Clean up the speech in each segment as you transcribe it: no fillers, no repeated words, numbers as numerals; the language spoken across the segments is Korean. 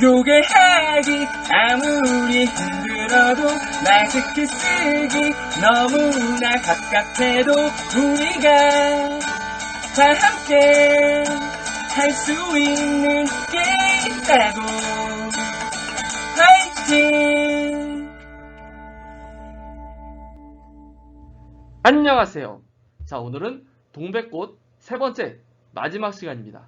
고개하기 아무리 힘들어도 마스크 쓰기 너무나 갑갑해도 우리가 다 함께 할 수 있는 게 있다고. 화이팅! 안녕하세요. 자, 오늘은 동백꽃 세 번째 마지막 시간입니다.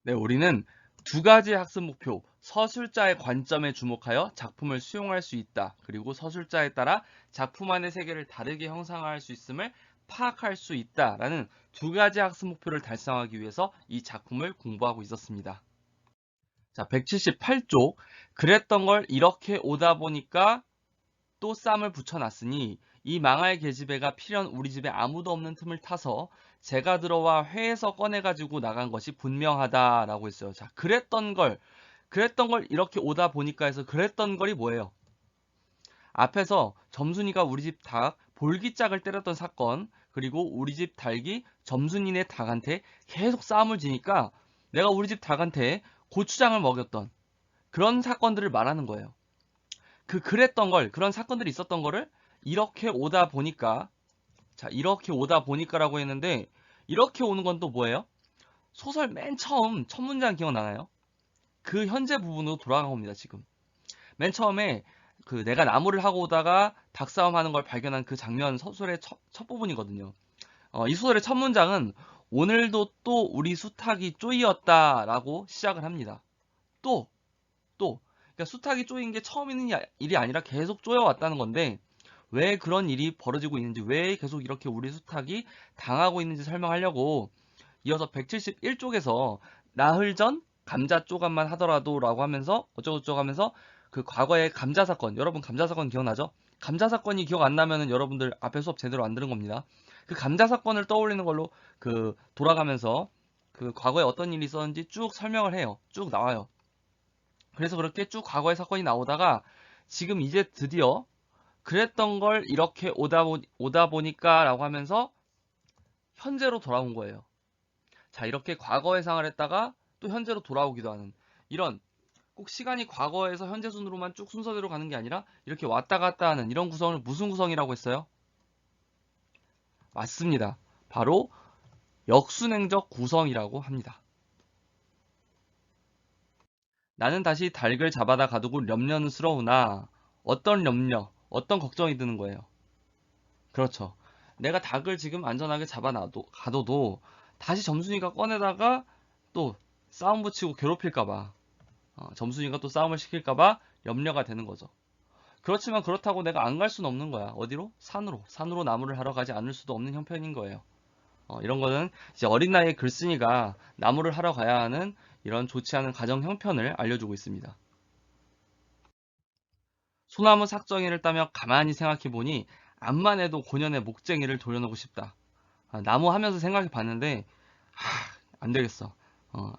네, 우리는 두 가지 학습 목표, 서술자의 관점에 주목하여 작품을 수용할 수 있다. 그리고 서술자에 따라 작품 안의 세계를 다르게 형상화할 수 있음을 파악할 수 있다라는 두 가지 학습 목표를 달성하기 위해서 이 작품을 공부하고 있었습니다. 자, 178쪽. 그랬던 걸 이렇게 오다 보니까 또 쌈을 붙여놨으니 이 망할 계집애가 필연 우리 집에 아무도 없는 틈을 타서 제가 들어와 회에서 꺼내가지고 나간 것이 분명하다라고 했어요. 자, 그랬던 걸 이렇게 오다 보니까 해서 그랬던 걸이 뭐예요? 앞에서 점순이가 우리 집 닭 볼기짝을 때렸던 사건, 그리고 우리 집 닭이 점순이네 닭한테 계속 싸움을 지니까 내가 우리 집 닭한테 고추장을 먹였던 그런 사건들을 말하는 거예요. 그랬던 걸, 그런 사건들이 있었던 거를 이렇게 오다 보니까, 자, 이렇게 오다 보니까라고 했는데, 이렇게 오는 건 또 뭐예요? 소설 맨 처음 첫 문장 기억나나요? 그 현재 부분으로 돌아간 겁니다, 지금. 맨 처음에 내가 나무를 하고 오다가 닭싸움 하는 걸 발견한 그 장면 소설의 첫 부분이거든요. 이 소설의 첫 문장은 오늘도 또 우리 수탉이 쪼이었다라고 시작을 합니다. 그러니까 수탉이 쪼인 게 처음 있는 일이 아니라 계속 쪼여왔다는 건데, 왜 그런 일이 벌어지고 있는지, 왜 계속 이렇게 우리 수탉이 당하고 있는지 설명하려고 이어서 171쪽에서 나흘 전 감자 쪼간만 하더라도 라고 하면서 어쩌고저쩌고 하면서 그 과거의 감자 사건, 여러분 감자 사건 기억나죠? 감자 사건이 기억 안 나면은 여러분들 앞에 수업 제대로 안 들은 겁니다. 그 감자 사건을 떠올리는 걸로 돌아가면서 그 과거에 어떤 일이 있었는지 쭉 설명을 해요. 쭉 나와요. 그래서 그렇게 쭉 과거의 사건이 나오다가 지금 이제 드디어 그랬던 걸 이렇게 오다 보니까 라고 하면서 현재로 돌아온 거예요. 자, 이렇게 과거의 상을 했다가 또 현재로 돌아오기도 하는 이런, 꼭 시간이 과거에서 현재 순으로만 쭉 순서대로 가는 게 아니라 이렇게 왔다 갔다 하는 이런 구성을 무슨 구성이라고 했어요? 맞습니다. 바로 역순행적 구성이라고 합니다. 나는 다시 닭을 잡아다 가두고 염려스러우나 어떤 염려, 어떤 걱정이 드는 거예요. 그렇죠. 내가 닭을 지금 안전하게 가둬도 다시 점순이가 꺼내다가 또 싸움 붙이고 괴롭힐까봐, 점순이가 또 싸움을 시킬까봐 염려가 되는 거죠. 그렇지만 그렇다고 내가 안 갈 수는 없는 거야. 어디로? 산으로 나무를 하러 가지 않을 수도 없는 형편인 거예요. 이런 거는 이제 어린 나이에 글쓴이가 나무를 하러 가야 하는 이런 좋지 않은 가정 형편을 알려주고 있습니다. 소나무 삭정이를 따며 가만히 생각해보니 암만 해도 고년의 목쟁이를 돌려놓고 싶다. 나무 하면서 생각해 봤는데 안 되겠어.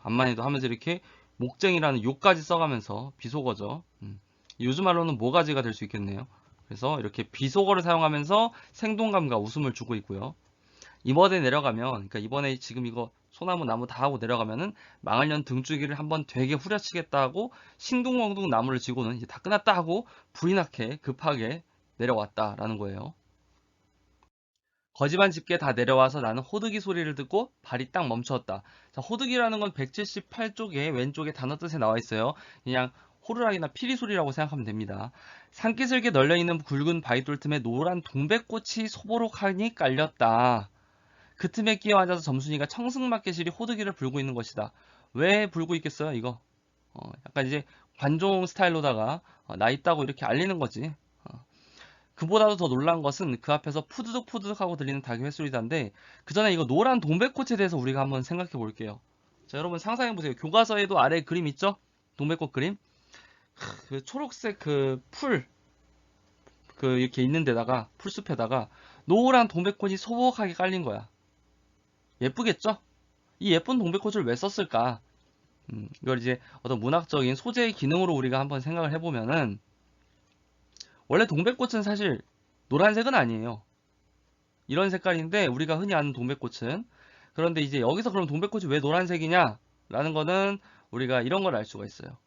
암만 해도 하면서 이렇게 목쟁이라는 욕까지 써가면서 비속어죠. 요즘 말로는 모가지가 될 수 있겠네요. 그래서 이렇게 비속어를 사용하면서 생동감과 웃음을 주고 있고요. 이번에 내려가면, 그러니까 이번에 지금 이거 소나무 나무 다 하고 내려가면은 망할년 등줄기를 한번 되게 후려치겠다 하고 싱둥벙둥 나무를 지고는 이제 다 끝났다 하고 불이 나게 급하게 내려왔다라는 거예요. 거지반 집게 다 내려와서 나는 호두기 소리를 듣고 발이 딱 멈추었다. 자, 호두기라는 건 178쪽에 왼쪽에 단어 뜻에 나와 있어요. 그냥 호루라기나 피리 소리라고 생각하면 됩니다. 산기슭에 널려있는 굵은 바위돌 틈에 노란 동백꽃이 소보록하니 깔렸다. 그 틈에 끼어 앉아서 점순이가 청승맞게 시리 호두기를 불고 있는 것이다. 왜 불고 있겠어요, 이거? 약간 이제 관종 스타일로다가 나 있다고 이렇게 알리는 거지. 그보다도 더 놀란 것은 그 앞에서 푸드득 푸드득 하고 들리는 닭의 횟소리단데, 그 전에 이거 노란 동백꽃에 대해서 우리가 한번 생각해 볼게요. 자, 여러분 상상해 보세요. 교과서에도 아래 그림 있죠? 동백꽃 그림. 그 초록색 이렇게 있는 데다가 풀숲에다가 노란 동백꽃이 소복하게 깔린 거야. 예쁘겠죠? 이 예쁜 동백꽃을 왜 썼을까? 이걸 이제 어떤 문학적인 소재의 기능으로 우리가 한번 생각을 해보면은, 원래 동백꽃은 사실 노란색은 아니에요. 이런 색깔인데 우리가 흔히 아는 동백꽃은. 그런데 이제 여기서 그럼 동백꽃이 왜 노란색이냐 라는 거는 우리가 이런 걸 알 수가 있어요.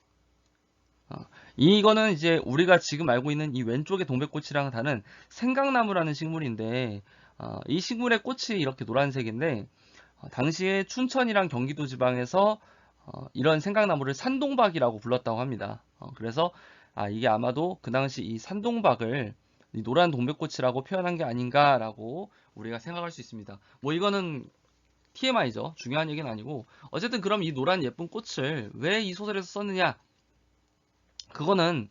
이거는 이제 우리가 지금 알고 있는 이 왼쪽의 동백꽃이랑은 다른 생강나무라는 식물인데, 이 식물의 꽃이 이렇게 노란색인데, 당시에 춘천이랑 경기도 지방에서 이런 생강나무를 산동박이라고 불렀다고 합니다. 그래서 이게 아마도 그 당시 이 산동박을 이 노란 동백꽃이라고 표현한 게 아닌가라고 우리가 생각할 수 있습니다. 뭐 이거는 TMI죠. 중요한 얘기는 아니고, 어쨌든 그럼 이 노란 예쁜 꽃을 왜 이 소설에서 썼느냐? 그거는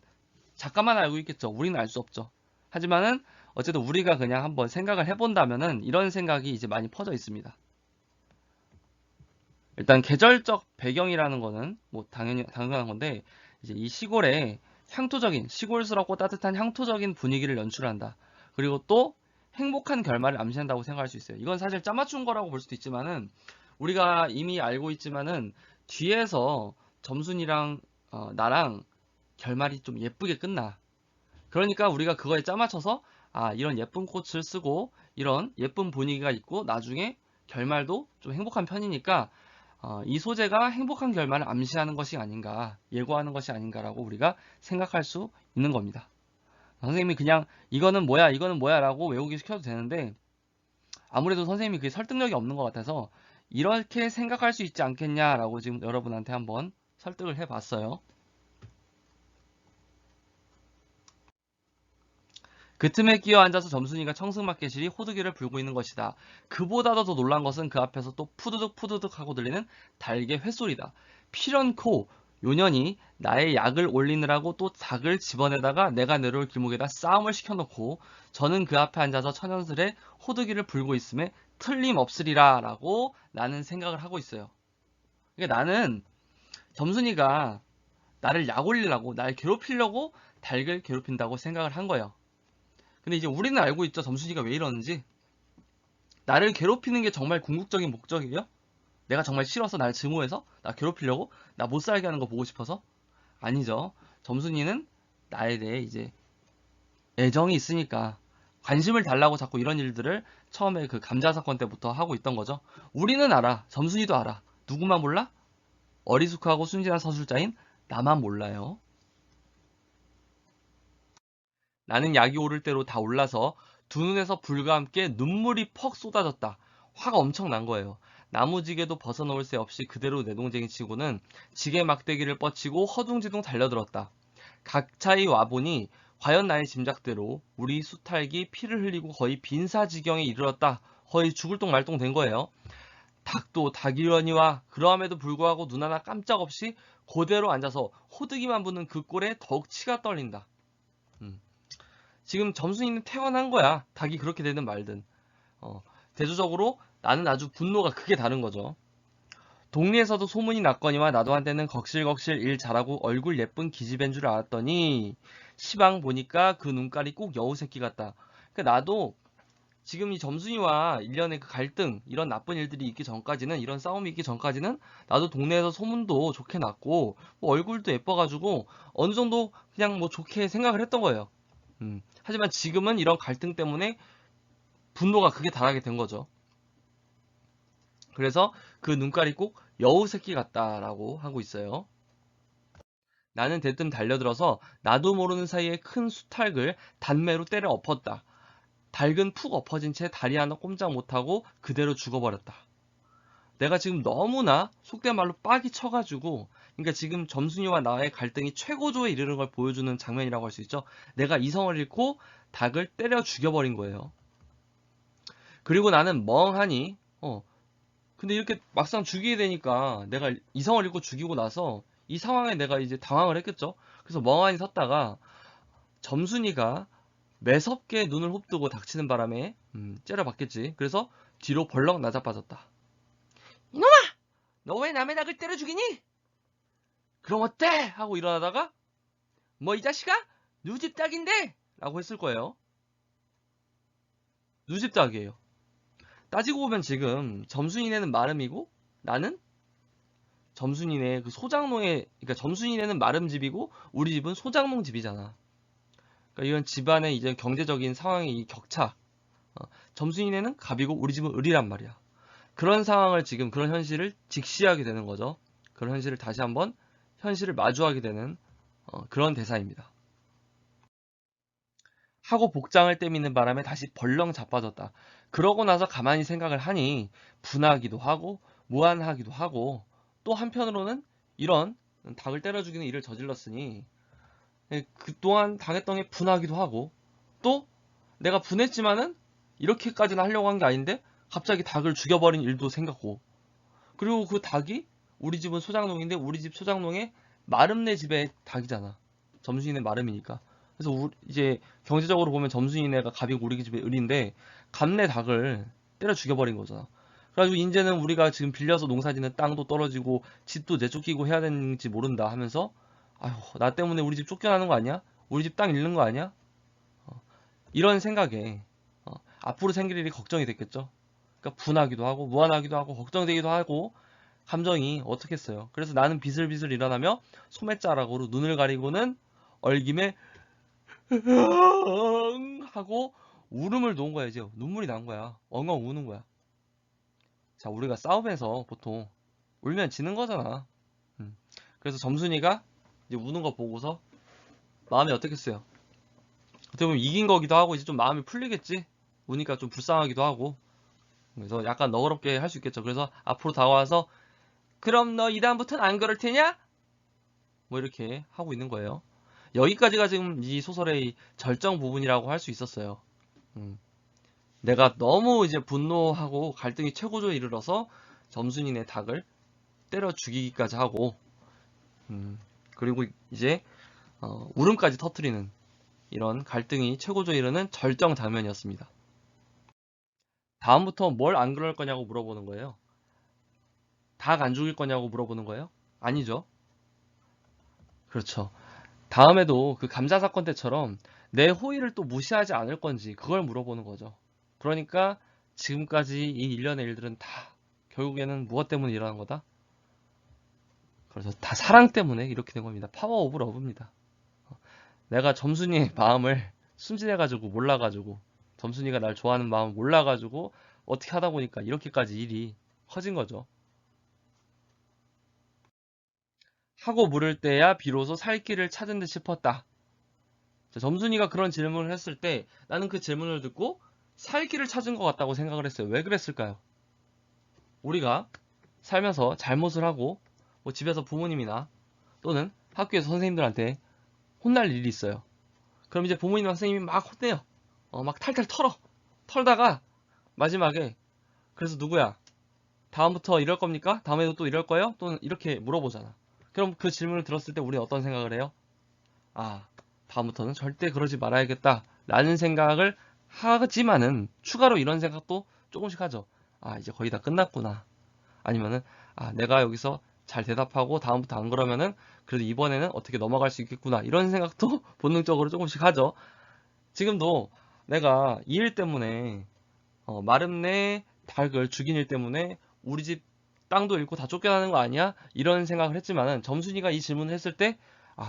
작가만 알고 있겠죠. 우리는 알 수 없죠. 하지만은 어쨌든 우리가 그냥 한번 생각을 해본다면은 이런 생각이 이제 많이 퍼져 있습니다. 일단 계절적 배경이라는 거는 뭐 당연한 건데, 이제 이 시골에 향토적인, 시골스럽고 따뜻한 향토적인 분위기를 연출한다. 그리고 또 행복한 결말을 암시한다고 생각할 수 있어요. 이건 사실 짜맞춘 거라고 볼 수도 있지만은, 우리가 이미 알고 있지만은 뒤에서 점순이랑 나랑 결말이 좀 예쁘게 끝나. 그러니까 우리가 그거에 짜맞춰서 이런 예쁜 꽃을 쓰고 이런 예쁜 분위기가 있고 나중에 결말도 좀 행복한 편이니까 이 소재가 행복한 결말을 암시하는 것이 아닌가, 예고하는 것이 아닌가라고 우리가 생각할 수 있는 겁니다. 선생님이 그냥 이거는 뭐야 라고 외우기 시켜도 되는데, 아무래도 선생님이 그게 설득력이 없는 것 같아서 이렇게 생각할 수 있지 않겠냐라고 지금 여러분한테 한번 설득을 해봤어요. 그 틈에 끼어 앉아서 점순이가 청승맞게실이 호두기를 불고 있는 것이다. 그보다도 더 놀란 것은 그 앞에서 또 푸드득 푸드득 하고 들리는 달개 횟소리다. 필연코 요년이 나의 약을 올리느라고 또 닭을 집어내다가 내가 내려올 길목에다 싸움을 시켜놓고 저는 그 앞에 앉아서 천연스레 호두기를 불고 있음에 틀림없으리라 라고 나는 생각을 하고 있어요. 그러니까 나는 점순이가 나를 약 올리려고, 날 괴롭히려고 닭을 괴롭힌다고 생각을 한 거예요. 근데 이제 우리는 알고 있죠. 점순이가 왜 이러는지. 나를 괴롭히는 게 정말 궁극적인 목적이에요? 내가 정말 싫어서 날 증오해서 나 괴롭히려고 나 못 살게 하는 거 보고 싶어서? 아니죠. 점순이는 나에 대해 이제 애정이 있으니까 관심을 달라고 자꾸 이런 일들을 처음에 그 감자 사건 때부터 하고 있던 거죠. 우리는 알아. 점순이도 알아. 누구만 몰라? 어리숙하고 순진한 서술자인 나만 몰라요. 나는 약이 오를 대로 다 올라서 두 눈에서 불과 함께 눈물이 퍽 쏟아졌다. 화가 엄청 난 거예요. 나무지게도 벗어놓을 새 없이 그대로 내동쟁이 치고는 지게 막대기를 뻗치고 허둥지둥 달려들었다. 각차이 와보니 과연 나의 짐작대로 우리 수탈기 피를 흘리고 거의 빈사지경에 이르렀다. 거의 죽을 똥 말똥 된 거예요. 닭도 닭이려니와 그러함에도 불구하고 눈 하나 깜짝 없이 그대로 앉아서 호두기만 부는 그 꼴에 더욱 치가 떨린다. 지금 점순이는 태어난 거야. 닭이 그렇게 되든 말든. 대조적으로 나는 아주 분노가 크게 다른 거죠. 동리에서도 소문이 났거니와 나도 한때는 걱실걱실 일 잘하고 얼굴 예쁜 기집애인 줄 알았더니 시방 보니까 그 눈깔이 꼭 여우 새끼 같다. 그러니까 나도 지금 이 점순이와 일련의 그 갈등, 이런 나쁜 일들이 있기 전까지는, 이런 싸움이 있기 전까지는 나도 동네에서 소문도 좋게 났고 뭐 얼굴도 예뻐가지고 어느 정도 그냥 뭐 좋게 생각을 했던 거예요. 하지만 지금은 이런 갈등 때문에 분노가 크게 달하게 된 거죠. 그래서 그 눈깔이 꼭 여우 새끼 같다라고 하고 있어요. 나는 대뜸 달려들어서 나도 모르는 사이에 큰 수탉을 단매로 때려 엎었다. 닭은 푹 엎어진 채 다리 하나 꼼짝 못하고 그대로 죽어버렸다. 내가 지금 너무나 속된 말로 빡이 쳐가지고, 그러니까 지금 점순이와 나의 갈등이 최고조에 이르는 걸 보여주는 장면이라고 할 수 있죠. 내가 이성을 잃고 닭을 때려 죽여버린 거예요. 그리고 나는 멍하니 근데 이렇게 막상 죽이게 되니까 내가 이성을 잃고 죽이고 나서 이 상황에 내가 이제 당황을 했겠죠. 그래서 멍하니 섰다가 점순이가 매섭게 눈을 흡뜨고 닥치는 바람에 째려봤겠지. 그래서 뒤로 벌렁 나자빠졌다. 이놈아! 너 왜 남의 닭을 때려 죽이니? 그럼 어때? 하고 일어나다가 뭐 이 자식아? 누집 닭인데? 라고 했을 거예요. 누집 닭이에요. 따지고 보면 지금 점순이네는 마름이고 나는 점순이네 그 소장농의, 그러니까 점순이네는 마름집이고 우리 집은 소장농 집이잖아. 그러니까 이런 집안의 이제 경제적인 상황의 이 격차. 점순이네는 갑이고 우리 집은 을이란 말이야. 그런 상황을 지금, 그런 현실을 직시하게 되는 거죠. 그런 현실을 다시 한번 현실을 마주하게 되는 그런 대사입니다. 하고 복장을 떼미는 바람에 다시 벌렁 자빠졌다. 그러고 나서 가만히 생각을 하니 분하기도 하고 무안하기도 하고 또 한편으로는 이런 닭을 때려 죽이는 일을 저질렀으니 그동안 당했던 게 분하기도 하고 또 내가 분했지만은 이렇게까지는 하려고 한 게 아닌데 갑자기 닭을 죽여버린 일도 생겼고 그리고 그 닭이 우리 집은 소장농인데 우리 집 소장농의 마름네 집의 닭이잖아. 점순이네 마름이니까. 그래서 이제 경제적으로 보면 점순이네가 갑이고 우리 집의 을인데 갑네 닭을 때려 죽여버린 거잖아. 그래가지고 이제는 우리가 지금 빌려서 농사짓는 땅도 떨어지고 집도 내쫓기고 해야 되는지 모른다 하면서 아휴 나 때문에 우리 집 쫓겨나는 거 아니야? 우리 집 땅 잃는 거 아니야? 이런 생각에 앞으로 생길 일이 걱정이 됐겠죠. 그러니까 분하기도 하고 무안하기도 하고 걱정되기도 하고 감정이 어떻겠어요. 그래서 나는 비슬비슬 일어나며 소매자락으로 눈을 가리고는 얼김에 하고 울음을 놓은 거야. 이제 눈물이 난 거야. 엉엉 우는 거야. 자, 우리가 싸움에서 보통 울면 지는 거잖아. 그래서 점순이가 이제 우는 거 보고서 마음이 어떻겠어요? 어떻게 보면 이긴 거기도 하고 이제 좀 마음이 풀리겠지. 우니까 좀 불쌍하기도 하고. 그래서 약간 너그럽게 할 수 있겠죠. 그래서 앞으로 다가와서 그럼 너 이다음부터는 안 그럴 테냐? 뭐 이렇게 하고 있는 거예요. 여기까지가 지금 이 소설의 절정 부분이라고 할 수 있었어요. 내가 너무 이제 분노하고 갈등이 최고조에 이르러서 점순이네 닭을 때려 죽이기까지 하고 그리고 이제 울음까지 터뜨리는 이런 갈등이 최고조에 이르는 절정 장면이었습니다. 다음부터 뭘 안 그럴 거냐고 물어보는 거예요. 닭 안 죽일 거냐고 물어보는 거예요? 아니죠. 그렇죠. 다음에도 그 감자 사건 때처럼 내 호의를 또 무시하지 않을 건지 그걸 물어보는 거죠. 그러니까 지금까지 이 일련의 일들은 다 결국에는 무엇 때문에 일어난 거다? 그래서 다 사랑 때문에 이렇게 된 겁니다. 파워 오브 러브입니다. 내가 점순이의 마음을 순진해가지고 몰라가지고 점순이가 날 좋아하는 마음을 몰라가지고 어떻게 하다 보니까 이렇게까지 일이 커진 거죠. 하고 물을 때야 비로소 살 길을 찾은 듯 싶었다. 자, 점순이가 그런 질문을 했을 때 나는 그 질문을 듣고 살 길을 찾은 것 같다고 생각을 했어요. 왜 그랬을까요? 우리가 살면서 잘못을 하고 뭐 집에서 부모님이나 또는 학교에서 선생님들한테 혼날 일이 있어요. 그럼 이제 부모님이나 선생님이 막 혼내요. 막 탈탈 털다가 마지막에 그래서 누구야? 다음부터 이럴 겁니까? 다음에도 또 이럴 거예요? 또는 이렇게 물어보잖아. 그럼 그 질문을 들었을 때 우리는 어떤 생각을 해요? 아, 다음부터는 절대 그러지 말아야겠다 라는 생각을 하지만은 추가로 이런 생각도 조금씩 하죠. 아, 이제 거의 다 끝났구나. 아니면은 내가 여기서 잘 대답하고 다음부터 안 그러면은 그래도 이번에는 어떻게 넘어갈 수 있겠구나. 이런 생각도 본능적으로 조금씩 하죠. 지금도 내가 이 일 때문에 마름내 닭을 죽인 일 때문에 우리 집 땅도 잃고 다 쫓겨나는 거 아니야? 이런 생각을 했지만은 점순이가 이 질문을 했을 때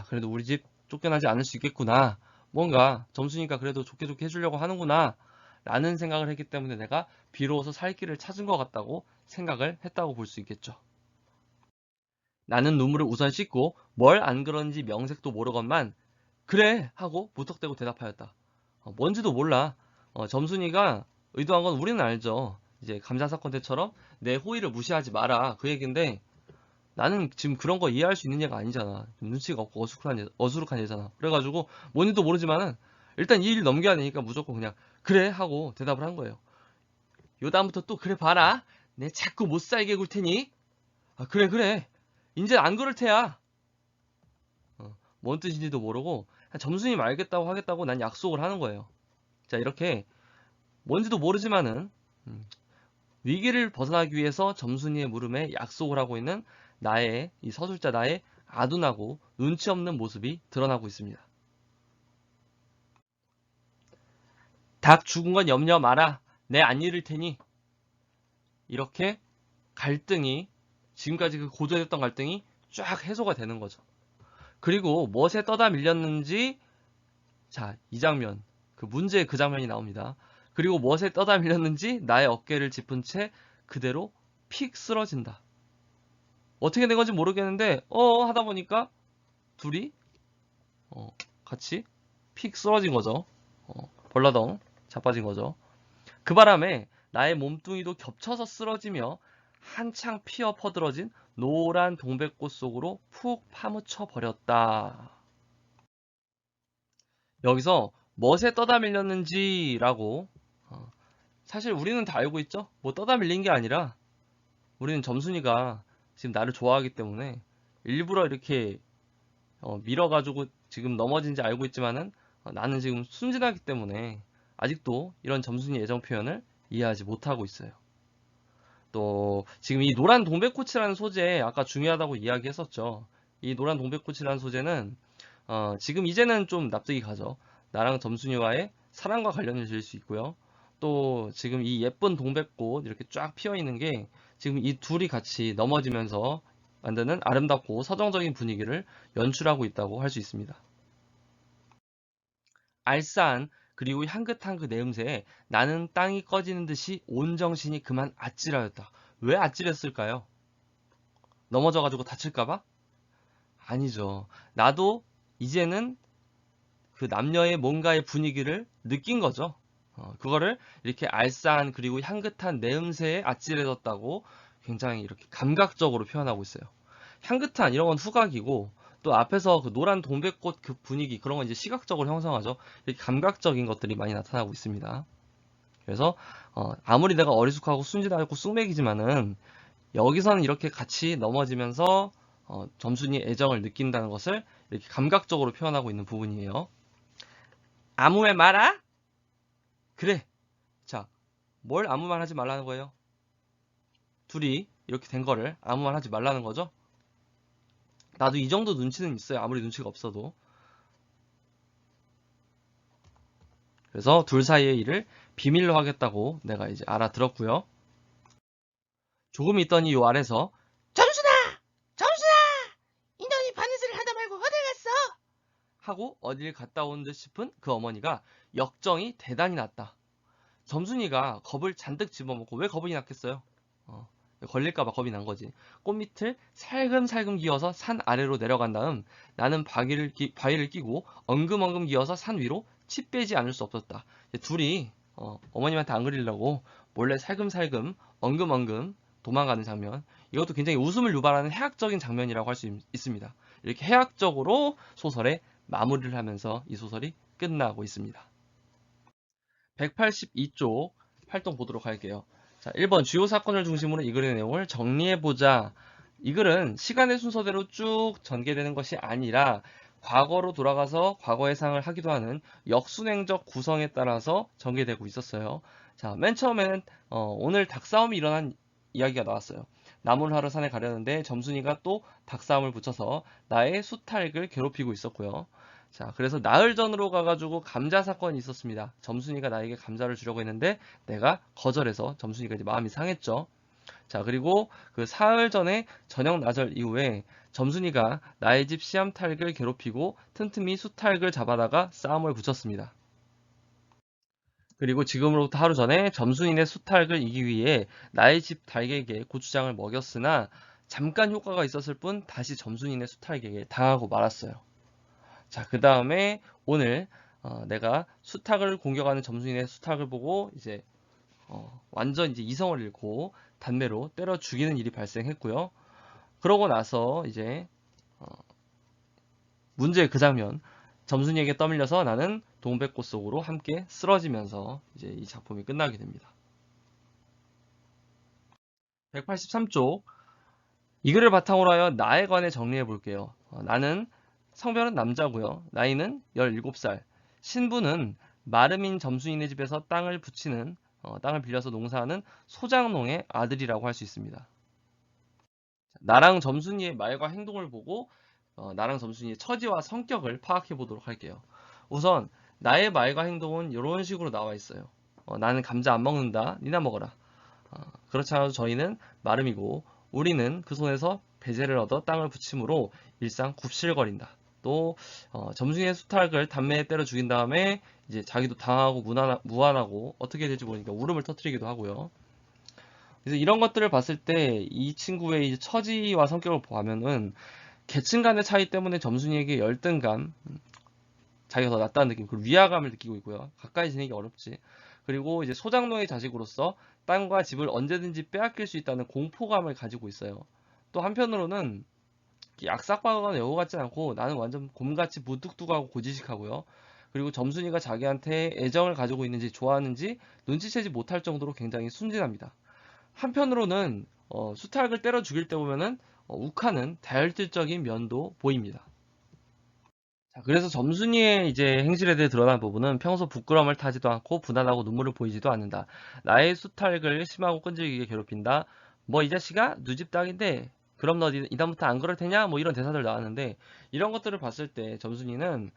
그래도 우리 집 쫓겨나지 않을 수 있겠구나. 뭔가 점순이가 그래도 좋게 해주려고 하는구나. 라는 생각을 했기 때문에 내가 비로소 살 길을 찾은 것 같다고 생각을 했다고 볼 수 있겠죠. 나는 눈물을 우선 씻고 뭘 안 그런지 명색도 모르건만 그래 하고 무턱대고 대답하였다. 뭔지도 몰라. 점순이가 의도한 건 우리는 알죠. 이제 감자 사건 때처럼 내 호의를 무시하지 마라 그 얘긴데 나는 지금 그런 거 이해할 수 있는 얘가 아니잖아. 눈치가 없고 어수룩한 얘잖아. 그래가지고 뭔지도 모르지만은 일단 이 일 넘겨야 되니까 무조건 그냥 그래 하고 대답을 한 거예요. 요 다음부터 또 그래 봐라. 내 자꾸 못 살게 굴 테니. 그래. 이제 안 그럴 테야. 뭔 뜻인지도 모르고 점순이 말겠다고 하겠다고 난 약속을 하는 거예요. 자, 이렇게 뭔지도 모르지만은 위기를 벗어나기 위해서 점순이의 물음에 약속을 하고 있는 이 서술자 나의 아둔하고 눈치 없는 모습이 드러나고 있습니다. 닭 죽은 건 염려 마라. 내 안 잃을 테니. 이렇게 갈등이 지금까지 그 고조됐던 갈등이 쫙 해소가 되는 거죠. 그리고 무엇에 떠다 밀렸는지 자, 이 장면 그 문제의 그 장면이 나옵니다. 그리고 무엇에 떠다 밀렸는지 나의 어깨를 짚은 채 그대로 픽 쓰러진다. 어떻게 된 건지 모르겠는데 하다 보니까 둘이 같이 픽 쓰러진 거죠. 벌러덩 자빠진 거죠. 그 바람에 나의 몸뚱이도 겹쳐서 쓰러지며 한창 피어 퍼들어진 노란 동백꽃 속으로 푹 파묻혀 버렸다. 여기서 멋에 떠다 밀렸는지라고 사실 우리는 다 알고 있죠. 뭐 떠다 밀린 게 아니라 우리는 점순이가 지금 나를 좋아하기 때문에 일부러 이렇게 밀어가지고 지금 넘어진지 알고 있지만은 나는 지금 순진하기 때문에 아직도 이런 점순이 애정 표현을 이해하지 못하고 있어요. 또 지금 이 노란 동백꽃이라는 소재 아까 중요하다고 이야기했었죠. 이 노란 동백꽃이라는 소재는 지금 이제는 좀 납득이 가죠. 나랑 점순이와의 사랑과 관련을 지을 수 있고요. 또 지금 이 예쁜 동백꽃 이렇게 쫙 피어 있는 게 지금 이 둘이 같이 넘어지면서 만드는 아름답고 서정적인 분위기를 연출하고 있다고 할 수 있습니다. 알싸한 그리고 향긋한 그 내음새에 나는 땅이 꺼지는 듯이 온 정신이 그만 아찔하였다. 왜 아찔했을까요? 넘어져가지고 다칠까봐? 아니죠. 나도 이제는 그 남녀의 뭔가의 분위기를 느낀 거죠. 그거를 이렇게 알싸한 그리고 향긋한 내음새에 아찔해졌다고 굉장히 이렇게 감각적으로 표현하고 있어요. 향긋한 이런 건 후각이고 또 앞에서 그 노란 동백꽃 그 분위기 그런 건 이제 시각적으로 형성하죠. 이렇게 감각적인 것들이 많이 나타나고 있습니다. 그래서 아무리 내가 어리숙하고 순진하고 쑥맥이지만은 여기서는 이렇게 같이 넘어지면서 점순이 애정을 느낀다는 것을 이렇게 감각적으로 표현하고 있는 부분이에요. 아무 말 마라? 그래. 자, 뭘 아무 말 하지 말라는 거예요? 둘이 이렇게 된 거를 아무 말 하지 말라는 거죠? 나도 이 정도 눈치는 있어요. 아무리 눈치가 없어도. 그래서 둘 사이의 일을 비밀로 하겠다고 내가 이제 알아들었고요. 조금 있더니 요 아래서 점순아! 점순아! 인연이 바느질을 하다 말고 어딜 갔어? 하고 어딜 갔다 온 듯 싶은 그 어머니가 역정이 대단히 났다. 점순이가 겁을 잔뜩 집어먹고 왜 겁이 났겠어요? 걸릴까봐 겁이 난 거지. 꽃밑을 살금살금 기어서 산 아래로 내려간 다음 나는 바위를 끼고 엉금엉금 기어서 산 위로 치 빼지 않을 수 없었다. 둘이 어머님한테 안 그리려고 몰래 살금살금 엉금엉금 도망가는 장면. 이것도 굉장히 웃음을 유발하는 해학적인 장면이라고 할 수 있습니다. 이렇게 해학적으로 소설의 마무리를 하면서 이 소설이 끝나고 있습니다. 182쪽 활동 보도록 할게요. 자, 1번 주요 사건을 중심으로 이 글의 내용을 정리해보자. 이 글은 시간의 순서대로 쭉 전개되는 것이 아니라 과거로 돌아가서 과거 해상을 하기도 하는 역순행적 구성에 따라서 전개되고 있었어요. 자, 맨 처음에는 오늘 닭싸움이 일어난 이야기가 나왔어요. 나무를 하러 산에 가려는데 점순이가 또 닭싸움을 붙여서 나의 수탉을 괴롭히고 있었고요. 자, 그래서 나흘 전으로 가가지고 감자 사건이 있었습니다. 점순이가 나에게 감자를 주려고 했는데 내가 거절해서 점순이가 이제 마음이 상했죠. 자, 그리고 그 사흘 전에 저녁 나절 이후에 점순이가 나의 집 씨암탉을 괴롭히고 틈틈이 수탉을 잡아다가 싸움을 붙였습니다. 그리고 지금으로부터 하루 전에 점순이네 수탉을 이기기 위해 나의 집 닭에게 고추장을 먹였으나 잠깐 효과가 있었을 뿐 다시 점순이네 수탉에게 당하고 말았어요. 자, 그 다음에 오늘 내가 수탉을 공격하는 점순이네 수탉을 보고 이제 완전 이제 이성을 잃고 단매로 때려 죽이는 일이 발생했고요. 그러고 나서 이제 문제의 그 장면, 점순이에게 떠밀려서 나는 동백꽃 속으로 함께 쓰러지면서 이제 이 작품이 끝나게 됩니다. 183쪽 이 글을 바탕으로 하여 나에 관해 정리해 볼게요. 나는 성별은 남자고요. 나이는 17살. 신분은 마르민 점순이네 집에서 땅을 붙이는 땅을 빌려서 농사하는 소장농의 아들이라고 할 수 있습니다. 나랑 점순이의 말과 행동을 보고 나랑 점순이의 처지와 성격을 파악해 보도록 할게요. 우선 나의 말과 행동은 이런 식으로 나와 있어요. 나는 감자 안 먹는다. 니나 먹어라. 그렇지 않아도 저희는 마름이고 우리는 그 손에서 배제를 얻어 땅을 붙임으로 일상 굽실거린다. 또 점순이의 수탉을 단매에 때려 죽인 다음에 이제 자기도 당하고 무안하고 어떻게 될지 모르니까 울음을 터뜨리기도 하고요. 그래서 이런 것들을 봤을 때 이 친구의 이제 처지와 성격을 보면은 계층 간의 차이 때문에 점순이에게 열등감, 자기가 더 낫다는 느낌, 그리고 위화감을 느끼고 있고요. 가까이 지내기 어렵지. 그리고 이제 소장농의 자식으로서 땅과 집을 언제든지 빼앗길 수 있다는 공포감을 가지고 있어요. 또 한편으로는 약삭빠거나 여우 같지 않고 나는 완전 곰같이 무뚝뚝하고 고지식하고요. 그리고 점순이가 자기한테 애정을 가지고 있는지 좋아하는지 눈치채지 못할 정도로 굉장히 순진합니다. 한편으로는 수탉을 때려 죽일 때 보면은 욱하는 다혈질적인 면도 보입니다. 자, 그래서 점순이의 이제 행실에 대해 드러난 부분은 평소 부끄러움을 타지도 않고 분한하고 눈물을 보이지도 않는다. 나의 수탉을 심하고 끈질기게 괴롭힌다. 뭐 이 자식아 누 집 딸인데 그럼 너 이다음부터 안 그럴 테냐? 뭐 이런 대사들 나왔는데 이런 것들을 봤을 때 점순이는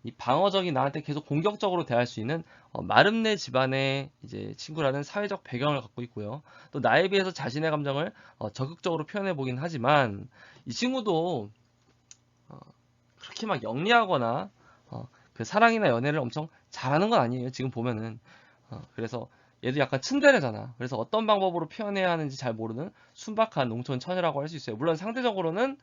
이 방어적인 나한테 계속 공격적으로 대할 수 있는 마름내 집안의 이제 친구라는 사회적 배경을 갖고 있고요. 또 나에 비해서 자신의 감정을 적극적으로 표현해 보긴 하지만 이 친구도 그렇게 막 영리하거나 그 사랑이나 연애를 엄청 잘하는 건 아니에요. 지금 보면은 그래서 얘도 약간 츤데레잖아. 그래서 어떤 방법으로 표현해야 하는지 잘 모르는 순박한 농촌 처녀라고 할 수 있어요. 물론 상대적으로는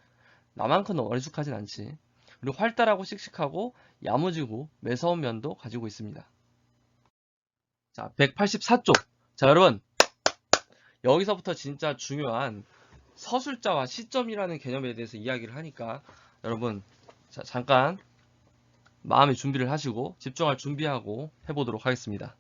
나만큼 어리숙하진 않지. 그리고 활달하고 씩씩하고 야무지고 매서운 면도 가지고 있습니다. 자, 184쪽. 자, 여러분 여기서부터 진짜 중요한 서술자와 시점이라는 개념에 대해서 이야기를 하니까 여러분 자, 잠깐 마음의 준비를 하시고 집중할 준비하고 해보도록 하겠습니다.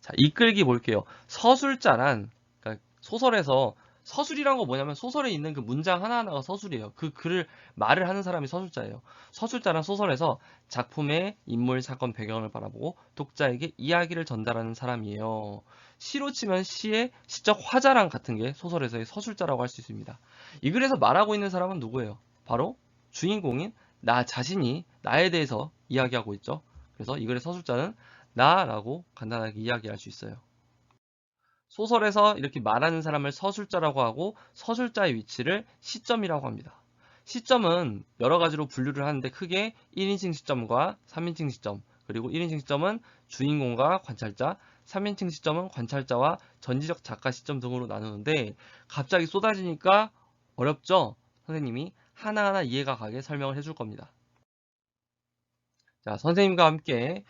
자, 이끌기 볼게요. 서술자란 그러니까 소설에서 서술이란 거 뭐냐면 소설에 있는 그 문장 하나하나가 서술이에요. 그 글을 말을 하는 사람이 서술자예요. 서술자란 소설에서 작품의 인물, 사건, 배경을 바라보고 독자에게 이야기를 전달하는 사람이에요. 시로 치면 시의 시적 화자랑 같은 게 소설에서의 서술자라고 할 수 있습니다. 이 글에서 말하고 있는 사람은 누구예요? 바로 주인공인 나 자신이 나에 대해서 이야기하고 있죠. 그래서 이 글의 서술자는 나라고 간단하게 이야기할 수 있어요. 소설에서 이렇게 말하는 사람을 서술자라고 하고 서술자의 위치를 시점이라고 합니다. 시점은 여러 가지로 분류를 하는데 크게 1인칭 시점과 3인칭 시점, 그리고 1인칭 시점은 주인공과 관찰자, 3인칭 시점은 관찰자와 전지적 작가 시점 등으로 나누는데 갑자기 쏟아지니까 어렵죠? 선생님이 하나하나 이해가 가게 설명을 해줄 겁니다. 자, 선생님과 함께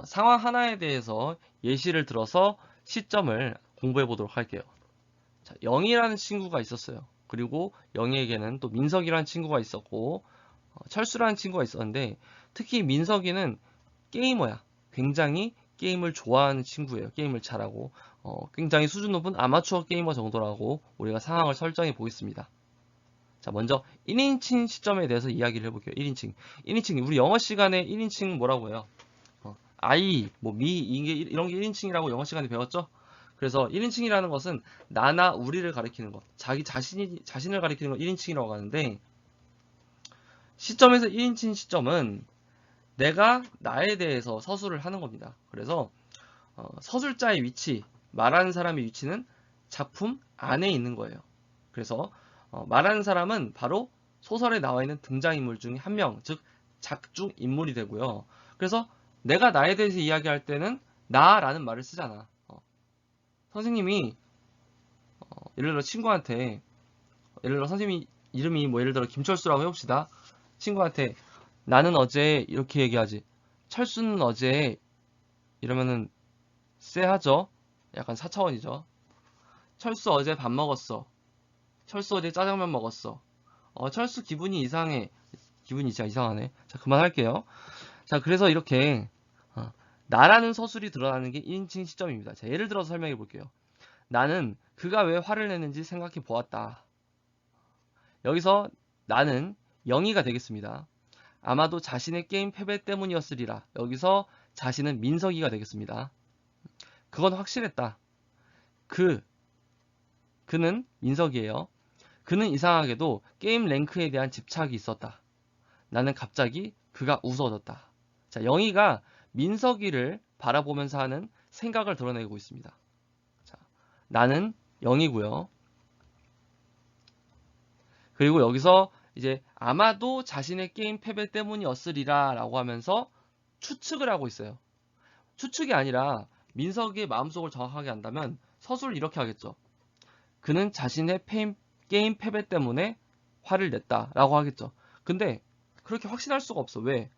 상황 하나에 대해서 예시를 들어서 시점을 공부해 보도록 할게요. 자, 영희라는 친구가 있었어요. 그리고 영희에게는 또 민석이라는 친구가 있었고 철수라는 친구가 있었는데 특히 민석이는 게이머야. 굉장히 게임을 좋아하는 친구예요. 게임을 잘하고 굉장히 수준 높은 아마추어 게이머 정도라고 우리가 상황을 설정해 보겠습니다. 자, 먼저 1인칭 시점에 대해서 이야기를 해볼게요. 1인칭. 1인칭. 우리 영어 시간에 1인칭 뭐라고 해요? I, 뭐, me, 이런 게 1인칭이라고 영어 시간에 배웠죠? 그래서 1인칭이라는 것은 나나 우리를 가리키는 것. 자신을 가리키는 걸 1인칭이라고 하는데, 시점에서 1인칭 시점은 내가 나에 대해서 서술을 하는 겁니다. 그래서, 서술자의 위치, 말하는 사람의 위치는 작품 안에 있는 거예요. 그래서, 말하는 사람은 바로 소설에 나와 있는 등장인물 중에 한 명, 즉 작중 인물이 되고요. 그래서 내가 나에 대해서 이야기할 때는 나라는 말을 쓰잖아. 선생님이 예를 들어 친구한테 예를 들어 선생님이 이름이 뭐 예를 들어 김철수라고 해봅시다. 친구한테 나는 어제 이렇게 얘기하지. 철수는 어제 이러면은 쎄하죠. 약간 4차원이죠. 철수 어제 밥 먹었어. 철수 어제 짜장면 먹었어. 철수 기분이 이상해. 기분이 진짜 이상하네. 자, 그만할게요. 자, 그래서 이렇게 나라는 서술이 드러나는 게 1인칭 시점입니다. 자, 예를 들어서 설명해 볼게요. 나는 그가 왜 화를 냈는지 생각해 보았다. 여기서 나는 영희가 되겠습니다. 아마도 자신의 게임 패배 때문이었으리라. 여기서 자신은 민석이가 되겠습니다. 그건 확실했다. 그는 민석이에요. 그는 이상하게도 게임 랭크에 대한 집착이 있었다. 나는 갑자기 그가 웃어졌다. 자, 영희가 민석이를 바라보면서 하는 생각을 드러내고 있습니다. 자, 나는 영희고요. 그리고 여기서 이제 아마도 자신의 게임 패배 때문이었으리라 라고 하면서 추측을 하고 있어요. 추측이 아니라 민석이의 마음속을 정확하게 안다면 서술을 이렇게 하겠죠. 그는 자신의 게임 패배 때문에 화를 냈다 라고 하겠죠. 근데 그렇게 확신할 수가 없어. 왜?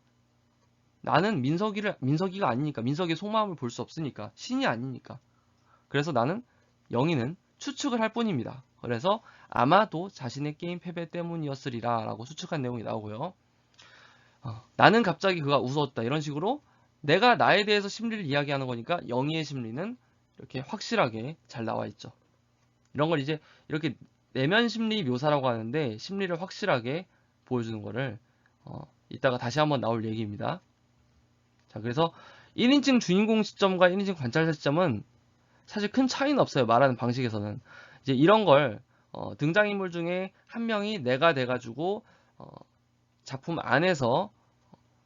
나는 민석이가 아니니까, 민석이의 속마음을 볼 수 없으니까, 신이 아니니까. 그래서 나는 영희는 추측을 할 뿐입니다. 그래서 아마도 자신의 게임 패배 때문이었으리라 라고 추측한 내용이 나오고요. 나는 갑자기 그가 웃었다, 이런 식으로 내가 나에 대해서 심리를 이야기하는 거니까 영희의 심리는 이렇게 확실하게 잘 나와 있죠. 이런 걸 이제 이렇게 내면 심리 묘사라고 하는데, 심리를 확실하게 보여주는 거를 이따가 다시 한번 나올 얘기입니다. 자, 그래서 1인칭 주인공 시점과 1인칭 관찰자 시점은 사실 큰 차이는 없어요. 말하는 방식에서는. 이제 이런 걸 등장인물 중에 한 명이 내가 돼가지고 작품 안에서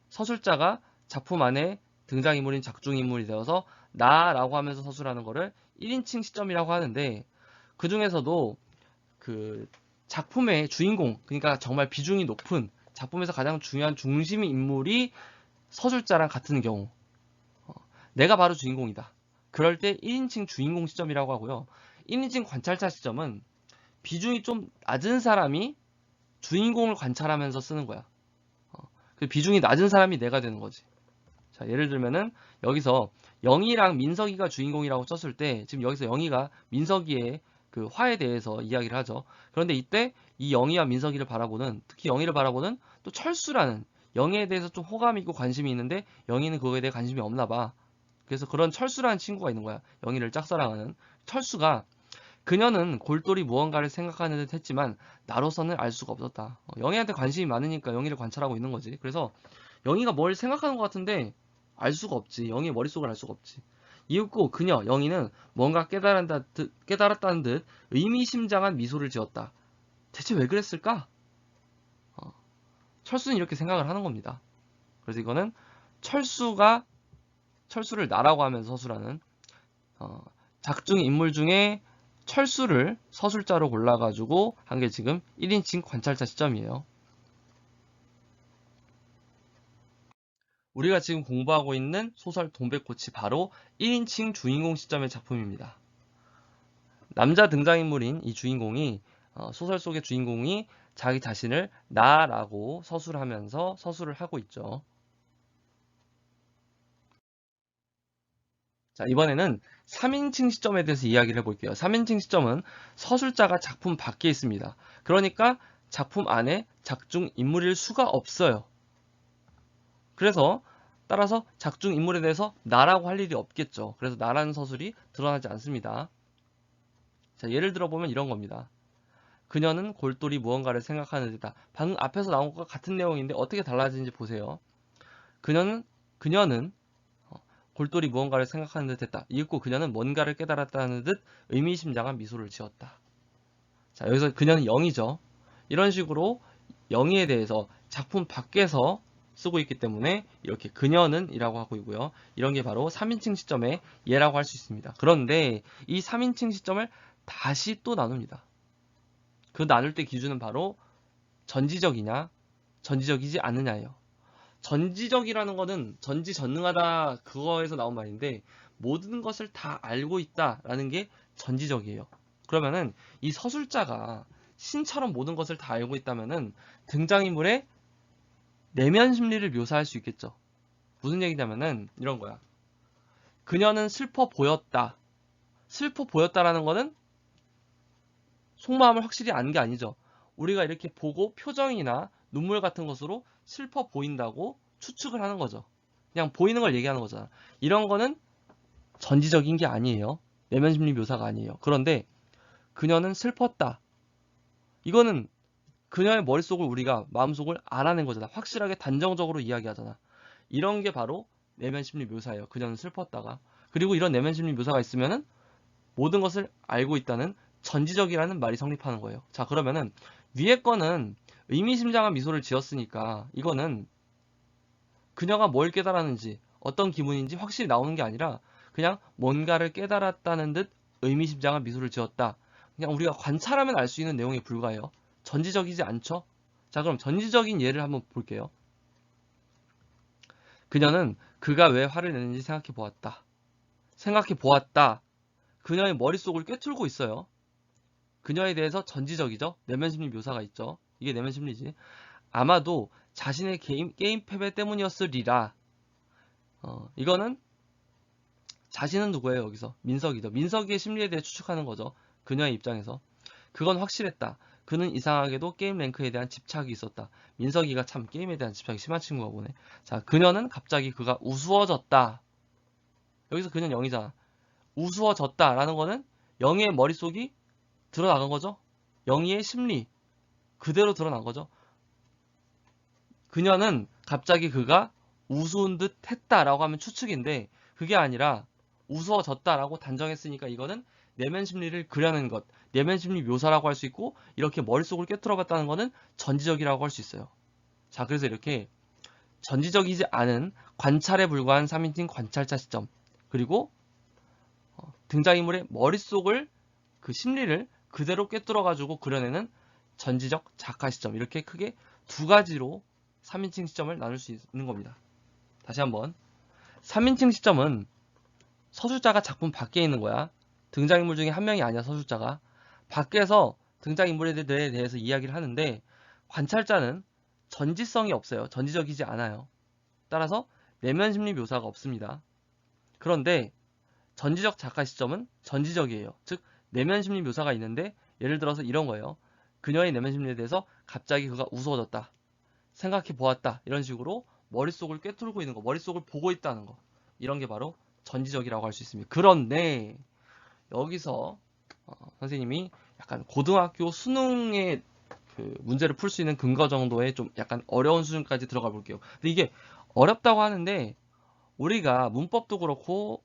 서술자가 작품 안에 등장인물인 작중인물이 되어서 나라고 하면서 서술하는 거를 1인칭 시점이라고 하는데, 그 중에서도 그 작품의 주인공, 그러니까 정말 비중이 높은 작품에서 가장 중요한 중심의 인물이 서술자랑 같은 경우, 내가 바로 주인공이다. 그럴 때 1인칭 주인공 시점이라고 하고요. 1인칭 관찰자 시점은 비중이 좀 낮은 사람이 주인공을 관찰하면서 쓰는 거야. 그 비중이 낮은 사람이 내가 되는 거지. 자, 예를 들면은 여기서 영희랑 민석이가 주인공이라고 썼을 때, 지금 여기서 영희가 민석이의 그 화에 대해서 이야기를 하죠. 그런데 이때 이 영희와 민석이를 바라보는, 특히 영희를 바라보는 또 철수라는, 영희에 대해서 좀 호감이 있고 관심이 있는데 영희는 그거에 대해 관심이 없나 봐. 그래서 그런 철수라는 친구가 있는 거야. 영희를 짝사랑하는 철수가, 그녀는 골똘히 무언가를 생각하는 듯 했지만 나로서는 알 수가 없었다. 영희한테 관심이 많으니까 영희를 관찰하고 있는 거지. 그래서 영희가 뭘 생각하는 것 같은데 알 수가 없지. 영희의 머릿속을 알 수가 없지. 이윽고 그녀 영희는 뭔가 깨달았다는 듯 의미심장한 미소를 지었다. 대체 왜 그랬을까? 철수는 이렇게 생각을 하는 겁니다. 그래서 이거는 철수를 나라고 하면서 서술하는 작중 인물 중에 철수를 서술자로 골라가지고 한 게 지금 1인칭 관찰자 시점이에요. 우리가 지금 공부하고 있는 소설 동백꽃이 바로 1인칭 주인공 시점의 작품입니다. 남자 등장인물인 이 주인공이, 소설 속의 주인공이 자기 자신을 나라고 서술하면서 서술을 하고 있죠. 자, 이번에는 3인칭 시점에 대해서 이야기를 해볼게요. 3인칭 시점은 서술자가 작품 밖에 있습니다. 그러니까 작품 안에 작중 인물일 수가 없어요. 그래서 따라서 작중 인물에 대해서 나라고 할 일이 없겠죠. 그래서 나라는 서술이 드러나지 않습니다. 자, 예를 들어보면 이런 겁니다. 그녀는 골똘히 무언가를 생각하는 듯다. 방금 앞에서 나온 것과 같은 내용인데 어떻게 달라지는지 보세요. 그녀는 골똘히 무언가를 생각하는 듯 했다. 이윽고 그녀는 뭔가를 깨달았다는 듯 의미심장한 미소를 지었다. 자, 여기서 그녀는 영이죠. 이런 식으로 영희에 대해서 작품 밖에서 쓰고 있기 때문에 이렇게 그녀는 이라고 하고 있고요. 이런 게 바로 3인칭 시점의 예라고 할 수 있습니다. 그런데 이 3인칭 시점을 다시 또 나눕니다. 그 나눌 때 기준은 바로 전지적이냐, 전지적이지 않느냐예요. 전지적이라는 거는 전지전능하다, 그거에서 나온 말인데, 모든 것을 다 알고 있다라는 게 전지적이에요. 그러면은 이 서술자가 신처럼 모든 것을 다 알고 있다면은 등장인물의 내면 심리를 묘사할 수 있겠죠. 무슨 얘기냐면은 이런 거야. 그녀는 슬퍼 보였다. 슬퍼 보였다라는 거는 속마음을 확실히 아는 게 아니죠. 우리가 이렇게 보고 표정이나 눈물 같은 것으로 슬퍼 보인다고 추측을 하는 거죠. 그냥 보이는 걸 얘기하는 거잖아. 이런 거는 전지적인 게 아니에요. 내면 심리 묘사가 아니에요. 그런데 그녀는 슬펐다. 이거는 그녀의 머릿속을 우리가 마음속을 알아낸 거잖아. 확실하게 단정적으로 이야기하잖아. 이런 게 바로 내면 심리 묘사예요. 그녀는 슬펐다가. 그리고 이런 내면 심리 묘사가 있으면은 모든 것을 알고 있다는 전지적이라는 말이 성립하는 거예요. 자, 그러면은 위에 거는 의미심장한 미소를 지었으니까 이거는 그녀가 뭘 깨달았는지 어떤 기분인지 확실히 나오는 게 아니라 그냥 뭔가를 깨달았다는 듯 의미심장한 미소를 지었다. 그냥 우리가 관찰하면 알 수 있는 내용에 불과해요. 전지적이지 않죠? 자, 그럼 전지적인 예를 한번 볼게요. 그녀는 그가 왜 화를 내는지 생각해 보았다. 생각해 보았다. 그녀의 머릿속을 꿰뚫고 있어요. 그녀에 대해서 전지적이죠? 내면심리 묘사가 있죠? 이게 내면심리지. 아마도 자신의 게임 패배 때문이었으리라. 이거는 자신은 누구예요? 여기서 민석이죠. 민석이의 심리에 대해 추측하는 거죠. 그녀의 입장에서. 그건 확실했다. 그는 이상하게도 게임 랭크에 대한 집착이 있었다. 민석이가 참 게임에 대한 집착이 심한 친구가 보네. 자, 그녀는 갑자기 그가 우스워졌다. 여기서 그녀는 0이잖아. 우스워졌다라는 거는 영희의 머릿속이 드러나간 거죠. 영희의 심리 그대로 드러난 거죠. 그녀는 갑자기 그가 우스운 듯 했다라고 하면 추측인데 그게 아니라 우스워졌다라고 단정했으니까 이거는 내면 심리를 그려낸 것, 내면 심리 묘사라고 할 수 있고 이렇게 머릿속을 꿰뚫어 봤다는 거는 전지적이라고 할 수 있어요. 자, 그래서 이렇게 전지적이지 않은 관찰에 불과한 3인칭 관찰자 시점 그리고 등장인물의 머릿속을 그 심리를 그대로 꿰뚫어 가지고 그려내는 전지적 작가 시점 이렇게 크게 두 가지로 3인칭 시점을 나눌 수 있는 겁니다. 다시 한번 3인칭 시점은 서술자가 작품 밖에 있는 거야. 등장인물 중에 한 명이 아니야. 서술자가 밖에서 등장인물에 대해서 이야기를 하는데 관찰자는 전지성이 없어요. 전지적이지 않아요. 따라서 내면 심리 묘사가 없습니다. 그런데 전지적 작가 시점은 전지적이에요. 즉 내면 심리 묘사가 있는데 예를 들어서 이런 거예요. 그녀의 내면 심리에 대해서 갑자기 그가 우스워졌다. 생각해 보았다. 이런 식으로 머릿속을 꿰뚫고 있는 거, 머릿속을 보고 있다는 거. 이런 게 바로 전지적이라고 할 수 있습니다. 그런데 여기서 선생님이 약간 고등학교 수능의 그 문제를 풀 수 있는 근거 정도의 좀 약간 어려운 수준까지 들어가 볼게요. 근데 이게 어렵다고 하는데 우리가 문법도 그렇고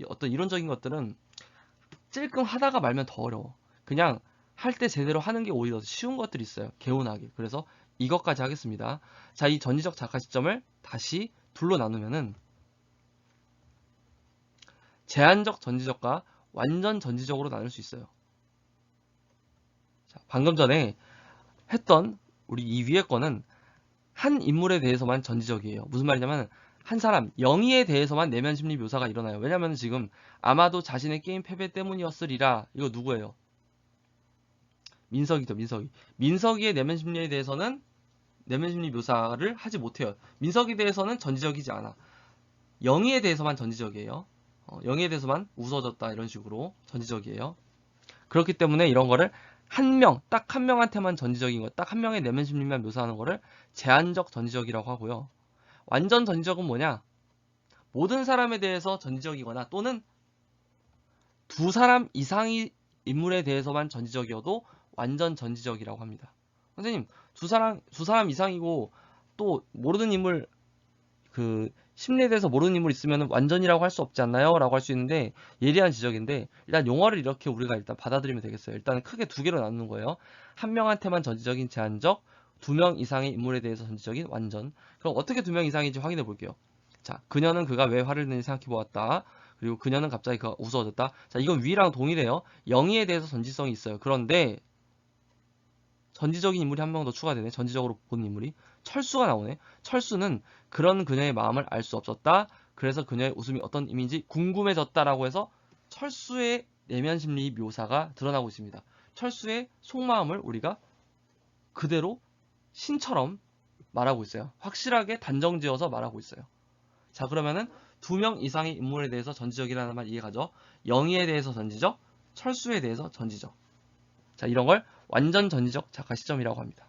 어떤 이론적인 것들은 찔끔 하다가 말면 더 어려워. 그냥 할 때 제대로 하는 게 오히려 쉬운 것들이 있어요. 개운하게. 그래서 이것까지 하겠습니다. 자, 이 전지적 작가 시점을 다시 둘로 나누면은 제한적 전지적과 완전 전지적으로 나눌 수 있어요. 자, 방금 전에 했던 우리 이 위에 거는 한 인물에 대해서만 전지적이에요. 무슨 말이냐면 한 사람, 영희에 대해서만 내면 심리 묘사가 일어나요. 왜냐면 지금 아마도 자신의 게임 패배 때문이었으리라. 이거 누구예요? 민석이죠. 민석이. 민석이의 내면 심리에 대해서는 내면 심리 묘사를 하지 못해요. 민석이에 대해서는 전지적이지 않아. 영희에 대해서만 전지적이에요. 영희에 대해서만 웃어졌다 이런 식으로 전지적이에요. 그렇기 때문에 이런 거를 한 명, 딱 한 명한테만 전지적인 거, 딱 한 명의 내면 심리만 묘사하는 거를 제한적 전지적이라고 하고요. 완전 전지적은 뭐냐? 모든 사람에 대해서 전지적이거나 또는 두 사람 이상의 인물에 대해서만 전지적이어도 완전 전지적이라고 합니다. 선생님, 두 사람 이상이고 또 모르는 인물 그 심리에 대해서 모르는 인물 있으면 완전이라고 할 수 없지 않나요? 라고 할 수 있는데 예리한 지적인데 일단 용어를 이렇게 우리가 일단 받아들이면 되겠어요. 일단 크게 두 개로 나누는 거예요. 한 명한테만 전지적인 제한적, 두 명 이상의 인물에 대해서 전지적인 완전. 그럼 어떻게 두 명 이상인지 확인해 볼게요. 자, 그녀는 그가 왜 화를 내는지 생각해 보았다. 그리고 그녀는 갑자기 그가 우스워졌다. 자, 이건 위랑 동일해요. 영희에 대해서 전지성이 있어요. 그런데 전지적인 인물이 한 명 더 추가되네. 전지적으로 보는 인물이. 철수가 나오네. 철수는 그런 그녀의 마음을 알 수 없었다. 그래서 그녀의 웃음이 어떤 의미인지 궁금해졌다라고 해서 철수의 내면 심리 묘사가 드러나고 있습니다. 철수의 속마음을 우리가 그대로 신처럼 말하고 있어요. 확실하게 단정지어서 말하고 있어요. 자, 그러면은 두 명 이상의 인물에 대해서 전지적이라는 말 이해가죠? 영희에 대해서 전지적, 철수에 대해서 전지적. 자, 이런 걸 완전 전지적 작가 시점이라고 합니다.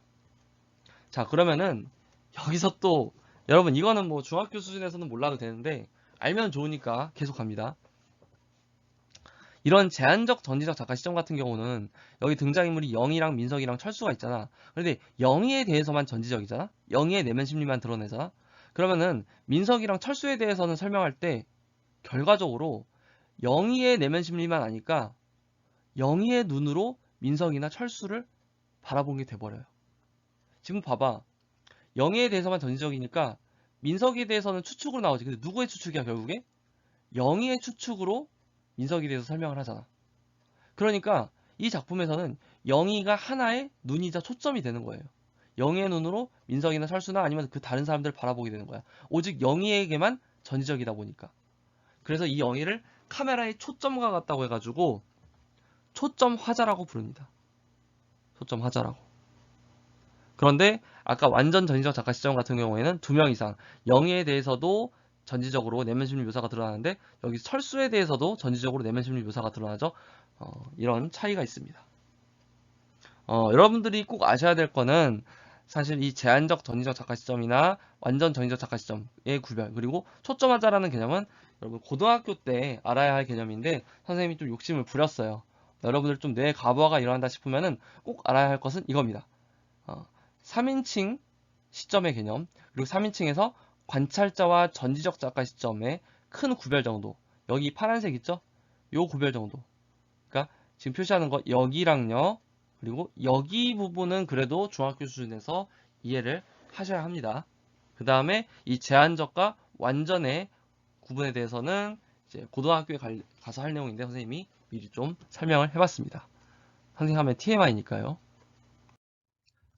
자, 그러면은 여기서 또 여러분 이거는 뭐 중학교 수준에서는 몰라도 되는데 알면 좋으니까 계속 갑니다. 이런 제한적 전지적 작가 시점 같은 경우는 여기 등장인물이 영희랑 민석이랑 철수가 있잖아. 그런데 영희에 대해서만 전지적이잖아. 영희의 내면 심리만 드러내잖아. 그러면은 민석이랑 철수에 대해서는 설명할 때 결과적으로 영희의 내면 심리만 아니까 영희의 눈으로 민석이나 철수를 바라본 게 돼버려요. 지금 봐봐. 영희에 대해서만 전지적이니까 민석이에 대해서는 추측으로 나오지. 근데 누구의 추측이야 결국에? 영희의 추측으로 민석이에 대해서 설명을 하잖아. 그러니까 이 작품에서는 영희가 하나의 눈이자 초점이 되는 거예요. 영희의 눈으로 민석이나 철수나 아니면 그 다른 사람들을 바라보게 되는 거야. 오직 영희에게만 전지적이다 보니까. 그래서 이 영희를 카메라의 초점과 같다고 해가지고 초점 화자라고 부릅니다. 초점 화자라고. 그런데 아까 완전 전지적 작가 시점 같은 경우에는 두 명 이상 영희에 대해서도 전지적으로 내면 심리 묘사가 드러나는데 여기 철수에 대해서도 전지적으로 내면 심리 묘사가 드러나죠. 이런 차이가 있습니다. 여러분들이 꼭 아셔야 될 거는 사실 이 제한적 전지적 작가 시점이나 완전 전지적 작가 시점의 구별, 그리고 초점화자라는 개념은 여러분 고등학교 때 알아야 할 개념인데 선생님이 좀 욕심을 부렸어요. 여러분들 좀 뇌 가부화가 일어난다 싶으면은 꼭 알아야 할 것은 이겁니다. 3인칭 시점의 개념, 그리고 3인칭에서 관찰자와 전지적 작가 시점의 큰 구별 정도. 여기 파란색 있죠? 요 구별 정도. 그러니까 지금 표시하는 거 여기랑요. 그리고 여기 부분은 그래도 중학교 수준에서 이해를 하셔야 합니다. 그 다음에 이 제한적과 완전의 구분에 대해서는 이제 고등학교에 가서 할 내용인데 선생님이 미리 좀 설명을 해봤습니다. 선생님 하면 TMI니까요.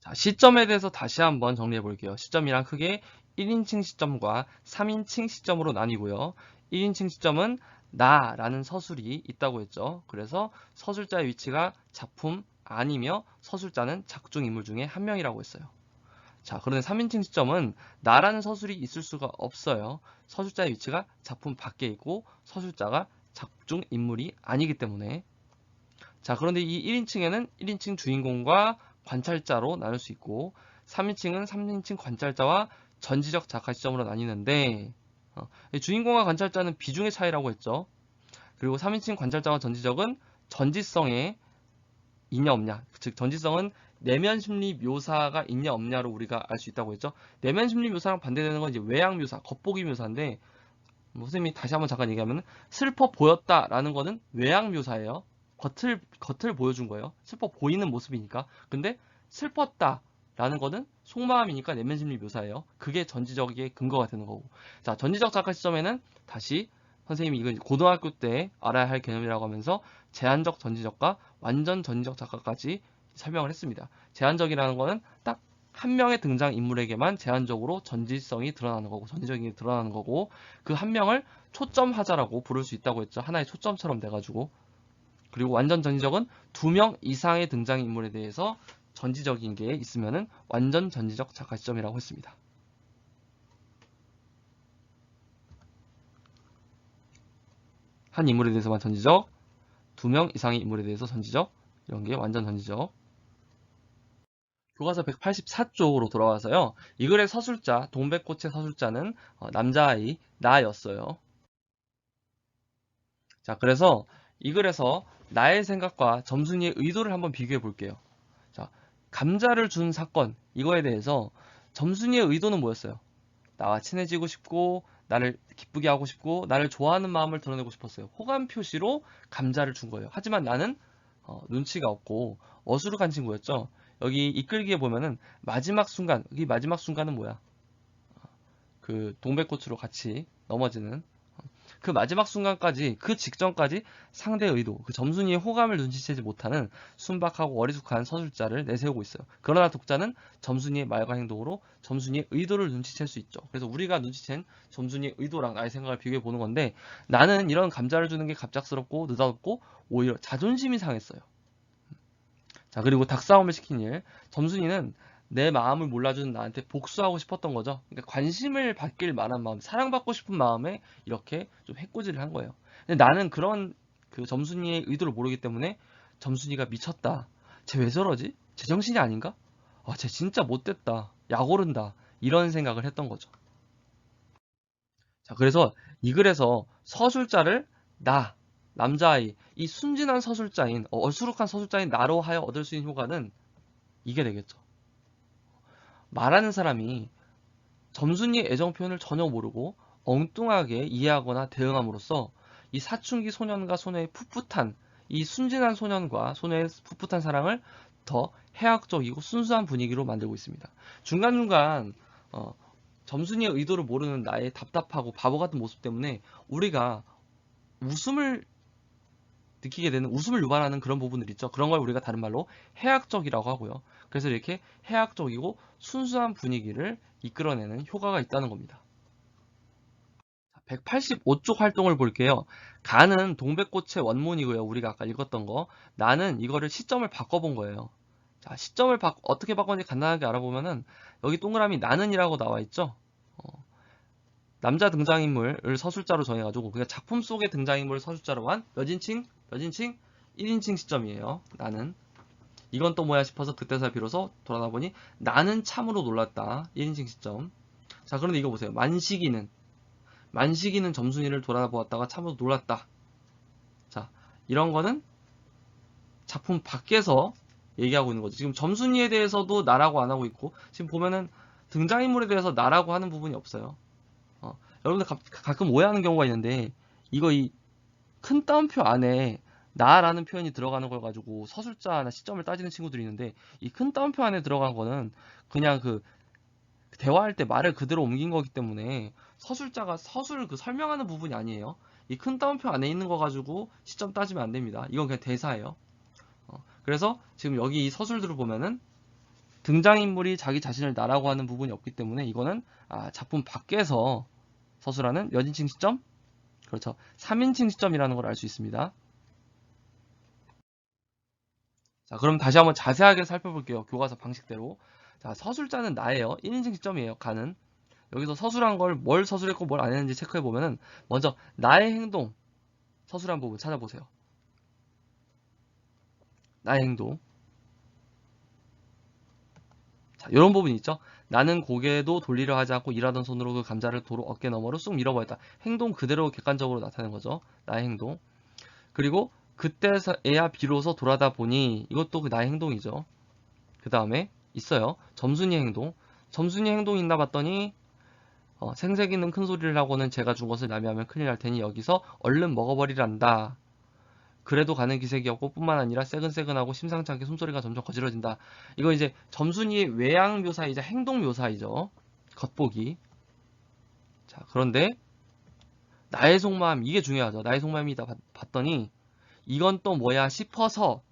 자, 시점에 대해서 다시 한번 정리해 볼게요. 시점이란 크게 1인칭 시점과 3인칭 시점으로 나뉘고요. 1인칭 시점은 나라는 서술이 있다고 했죠. 그래서 서술자의 위치가 작품 아니며 서술자는 작중 인물 중에 한 명이라고 했어요. 자, 그런데 3인칭 시점은 나라는 서술이 있을 수가 없어요. 서술자의 위치가 작품 밖에 있고 서술자가 작중 인물이 아니기 때문에. 자, 그런데 이 1인칭에는 1인칭 주인공과 관찰자로 나눌 수 있고 3인칭은 3인칭 관찰자와 전지적 작가 시점으로 나뉘는데 주인공과 관찰자는 비중의 차이라고 했죠. 그리고 3인칭 관찰자와 전지적은 전지성에 있냐 없냐, 즉 전지성은 내면 심리 묘사가 있냐 없냐로 우리가 알 수 있다고 했죠. 내면 심리 묘사랑 반대되는 건 이제 외양 묘사, 겉보기 묘사인데 선생님이 다시 한번 잠깐 얘기하면 슬퍼 보였다라는 거는 외양 묘사예요. 겉을 보여준 거예요. 슬퍼 보이는 모습이니까. 근데 슬펐다라는 거는 속마음이니까 내면 심리 묘사예요. 그게 전지적의 근거가 되는 거고. 자, 전지적 작가 시점에는 다시 선생님이 이건 고등학교 때 알아야 할 개념이라고 하면서 제한적 전지적과 완전 전지적 작가까지 설명을 했습니다. 제한적이라는 거는 딱 한 명의 등장 인물에게만 제한적으로 전지성이 드러나는 거고, 전지적인 게 드러나는 거고, 그 한 명을 초점하자라고 부를 수 있다고 했죠. 하나의 초점처럼 돼가지고. 그리고 완전 전지적은 2명 이상의 등장 인물에 대해서 전지적인 게 있으면은 완전 전지적 작가 시점이라고 했습니다. 한 인물에 대해서만 전지적, 2명 이상의 인물에 대해서 전지적, 이런 게 완전 전지적. 교과서 184쪽으로 돌아와서요. 이 글의 서술자, 동백꽃의 서술자는 남자아이 나였어요. 자, 그래서 이 글에서 나의 생각과 점순이의 의도를 한번 비교해 볼게요. 자, 감자를 준 사건, 이거에 대해서 점순이의 의도는 뭐였어요? 나와 친해지고 싶고, 나를 기쁘게 하고 싶고, 나를 좋아하는 마음을 드러내고 싶었어요. 호감 표시로 감자를 준 거예요. 하지만 나는 눈치가 없고 어수룩한 친구였죠. 여기 이끌기에 보면은 마지막 순간, 이 마지막 순간은 뭐야? 그 동백꽃으로 같이 넘어지는 그 마지막 순간까지, 그 직전까지 상대의 의도, 그 점순이의 호감을 눈치채지 못하는 순박하고 어리숙한 서술자를 내세우고 있어요. 그러나 독자는 점순이의 말과 행동으로 점순이의 의도를 눈치챌 수 있죠. 그래서 우리가 눈치챈 점순이의 의도랑 나의 생각을 비교해 보는 건데, 나는 이런 감자를 주는 게 갑작스럽고 느닷없고 오히려 자존심이 상했어요. 자, 그리고 닭싸움을 시킨 일, 점순이는 내 마음을 몰라주는 나한테 복수하고 싶었던 거죠. 그러니까 관심을 받길 만한 마음, 사랑받고 싶은 마음에 이렇게 좀 해코지를 한 거예요. 근데 나는 그런 그 점순이의 의도를 모르기 때문에 점순이가 미쳤다. 쟤 왜 저러지? 쟤 정신이 아닌가? 아, 쟤 진짜 못됐다. 약 오른다. 이런 생각을 했던 거죠. 자, 그래서 이 글에서 서술자를 나, 남자아이, 이 순진한 서술자인, 어수룩한 서술자인 나로 하여 얻을 수 있는 효과는 이게 되겠죠. 말하는 사람이 점순이의 애정 표현을 전혀 모르고 엉뚱하게 이해하거나 대응함으로써 이 사춘기 소년과 소녀의 풋풋한, 이 순진한 소년과 소녀의 풋풋한 사랑을 더 해학적이고 순수한 분위기로 만들고 있습니다. 중간중간 점순이의 의도를 모르는 나의 답답하고 바보 같은 모습 때문에 우리가 웃음을 느끼게 되는, 웃음을 유발하는 그런 부분들 있죠. 그런 걸 우리가 다른 말로 해학적이라고 하고요. 그래서 이렇게 해학적이고 순수한 분위기를 이끌어내는 효과가 있다는 겁니다. 185쪽 활동을 볼게요. 가는 동백꽃의 원문이고요. 우리가 아까 읽었던 거. 나는 이거를 시점을 바꿔본 거예요. 자, 시점을 어떻게 바꿨는지 간단하게 알아보면은 여기 동그라미 나는이라고 나와 있죠. 남자 등장인물을 서술자로 정해가지고 그냥 작품 속의 등장인물을 서술자로 한 몇 인칭? 1인칭 시점이에요. 나는. 이건 또 뭐야 싶어서 그때서 비로소 돌아다 보니 나는 참으로 놀랐다. 1인칭 시점. 자, 그런데 이거 보세요. 만식이는 점순이를 돌아보았다가 참으로 놀랐다. 자, 이런 거는 작품 밖에서 얘기하고 있는 거죠. 지금 점순이에 대해서도 나라고 안 하고 있고, 지금 보면은 등장인물에 대해서 나라고 하는 부분이 없어요. 여러분들 가끔 오해하는 경우가 있는데, 이 큰 따옴표 안에 나라는 표현이 들어가는 걸 가지고 서술자나 시점을 따지는 친구들이 있는데, 이 큰 따옴표 안에 들어간 거는 그냥 대화할 때 말을 그대로 옮긴 거기 때문에 서술자가 설명하는 부분이 아니에요. 이 큰 따옴표 안에 있는 거 가지고 시점 따지면 안 됩니다. 이건 그냥 대사예요. 그래서 지금 여기 이 서술들을 보면은 등장인물이 자기 자신을 나라고 하는 부분이 없기 때문에 이거는 작품 밖에서 서술하는 몇 인칭 시점? 그렇죠. 3인칭 시점이라는 걸 알 수 있습니다. 자, 그럼 다시 한번 자세하게 살펴볼게요. 교과서 방식대로. 자, 서술자는 나예요. 1인칭 시점이에요. 가는. 여기서 서술한 걸 뭘 서술했고 뭘 안 했는지 체크해 보면은 먼저 나의 행동 서술한 부분 찾아보세요. 나의 행동. 자, 이런 부분이 있죠. 나는 고개도 돌리려 하지 않고 일하던 손으로 그 감자를 도로 어깨 너머로 쑥 밀어버렸다. 행동 그대로 객관적으로 나타내는 거죠. 나의 행동. 그리고 그때서야 비로소 돌아다 보니 이것도 나의 행동이죠. 그 다음에 있어요. 점순이의 행동. 점순이의 행동이 있나 봤더니 생색 있는 큰 소리를 하고는 제가 준 것을 남이 하면 큰일 날 테니 여기서 얼른 먹어버리란다. 그래도 가는 기색이었고 뿐만 아니라 새근새근하고 심상치 않게 숨소리가 점점 거칠어진다. 이거 이제 점순이의 외양 묘사이자 행동 묘사이죠. 겉보기. 자, 그런데 나의 속마음, 이게 중요하죠. 나의 속마음이다 봤더니 이건 또 뭐야 싶어서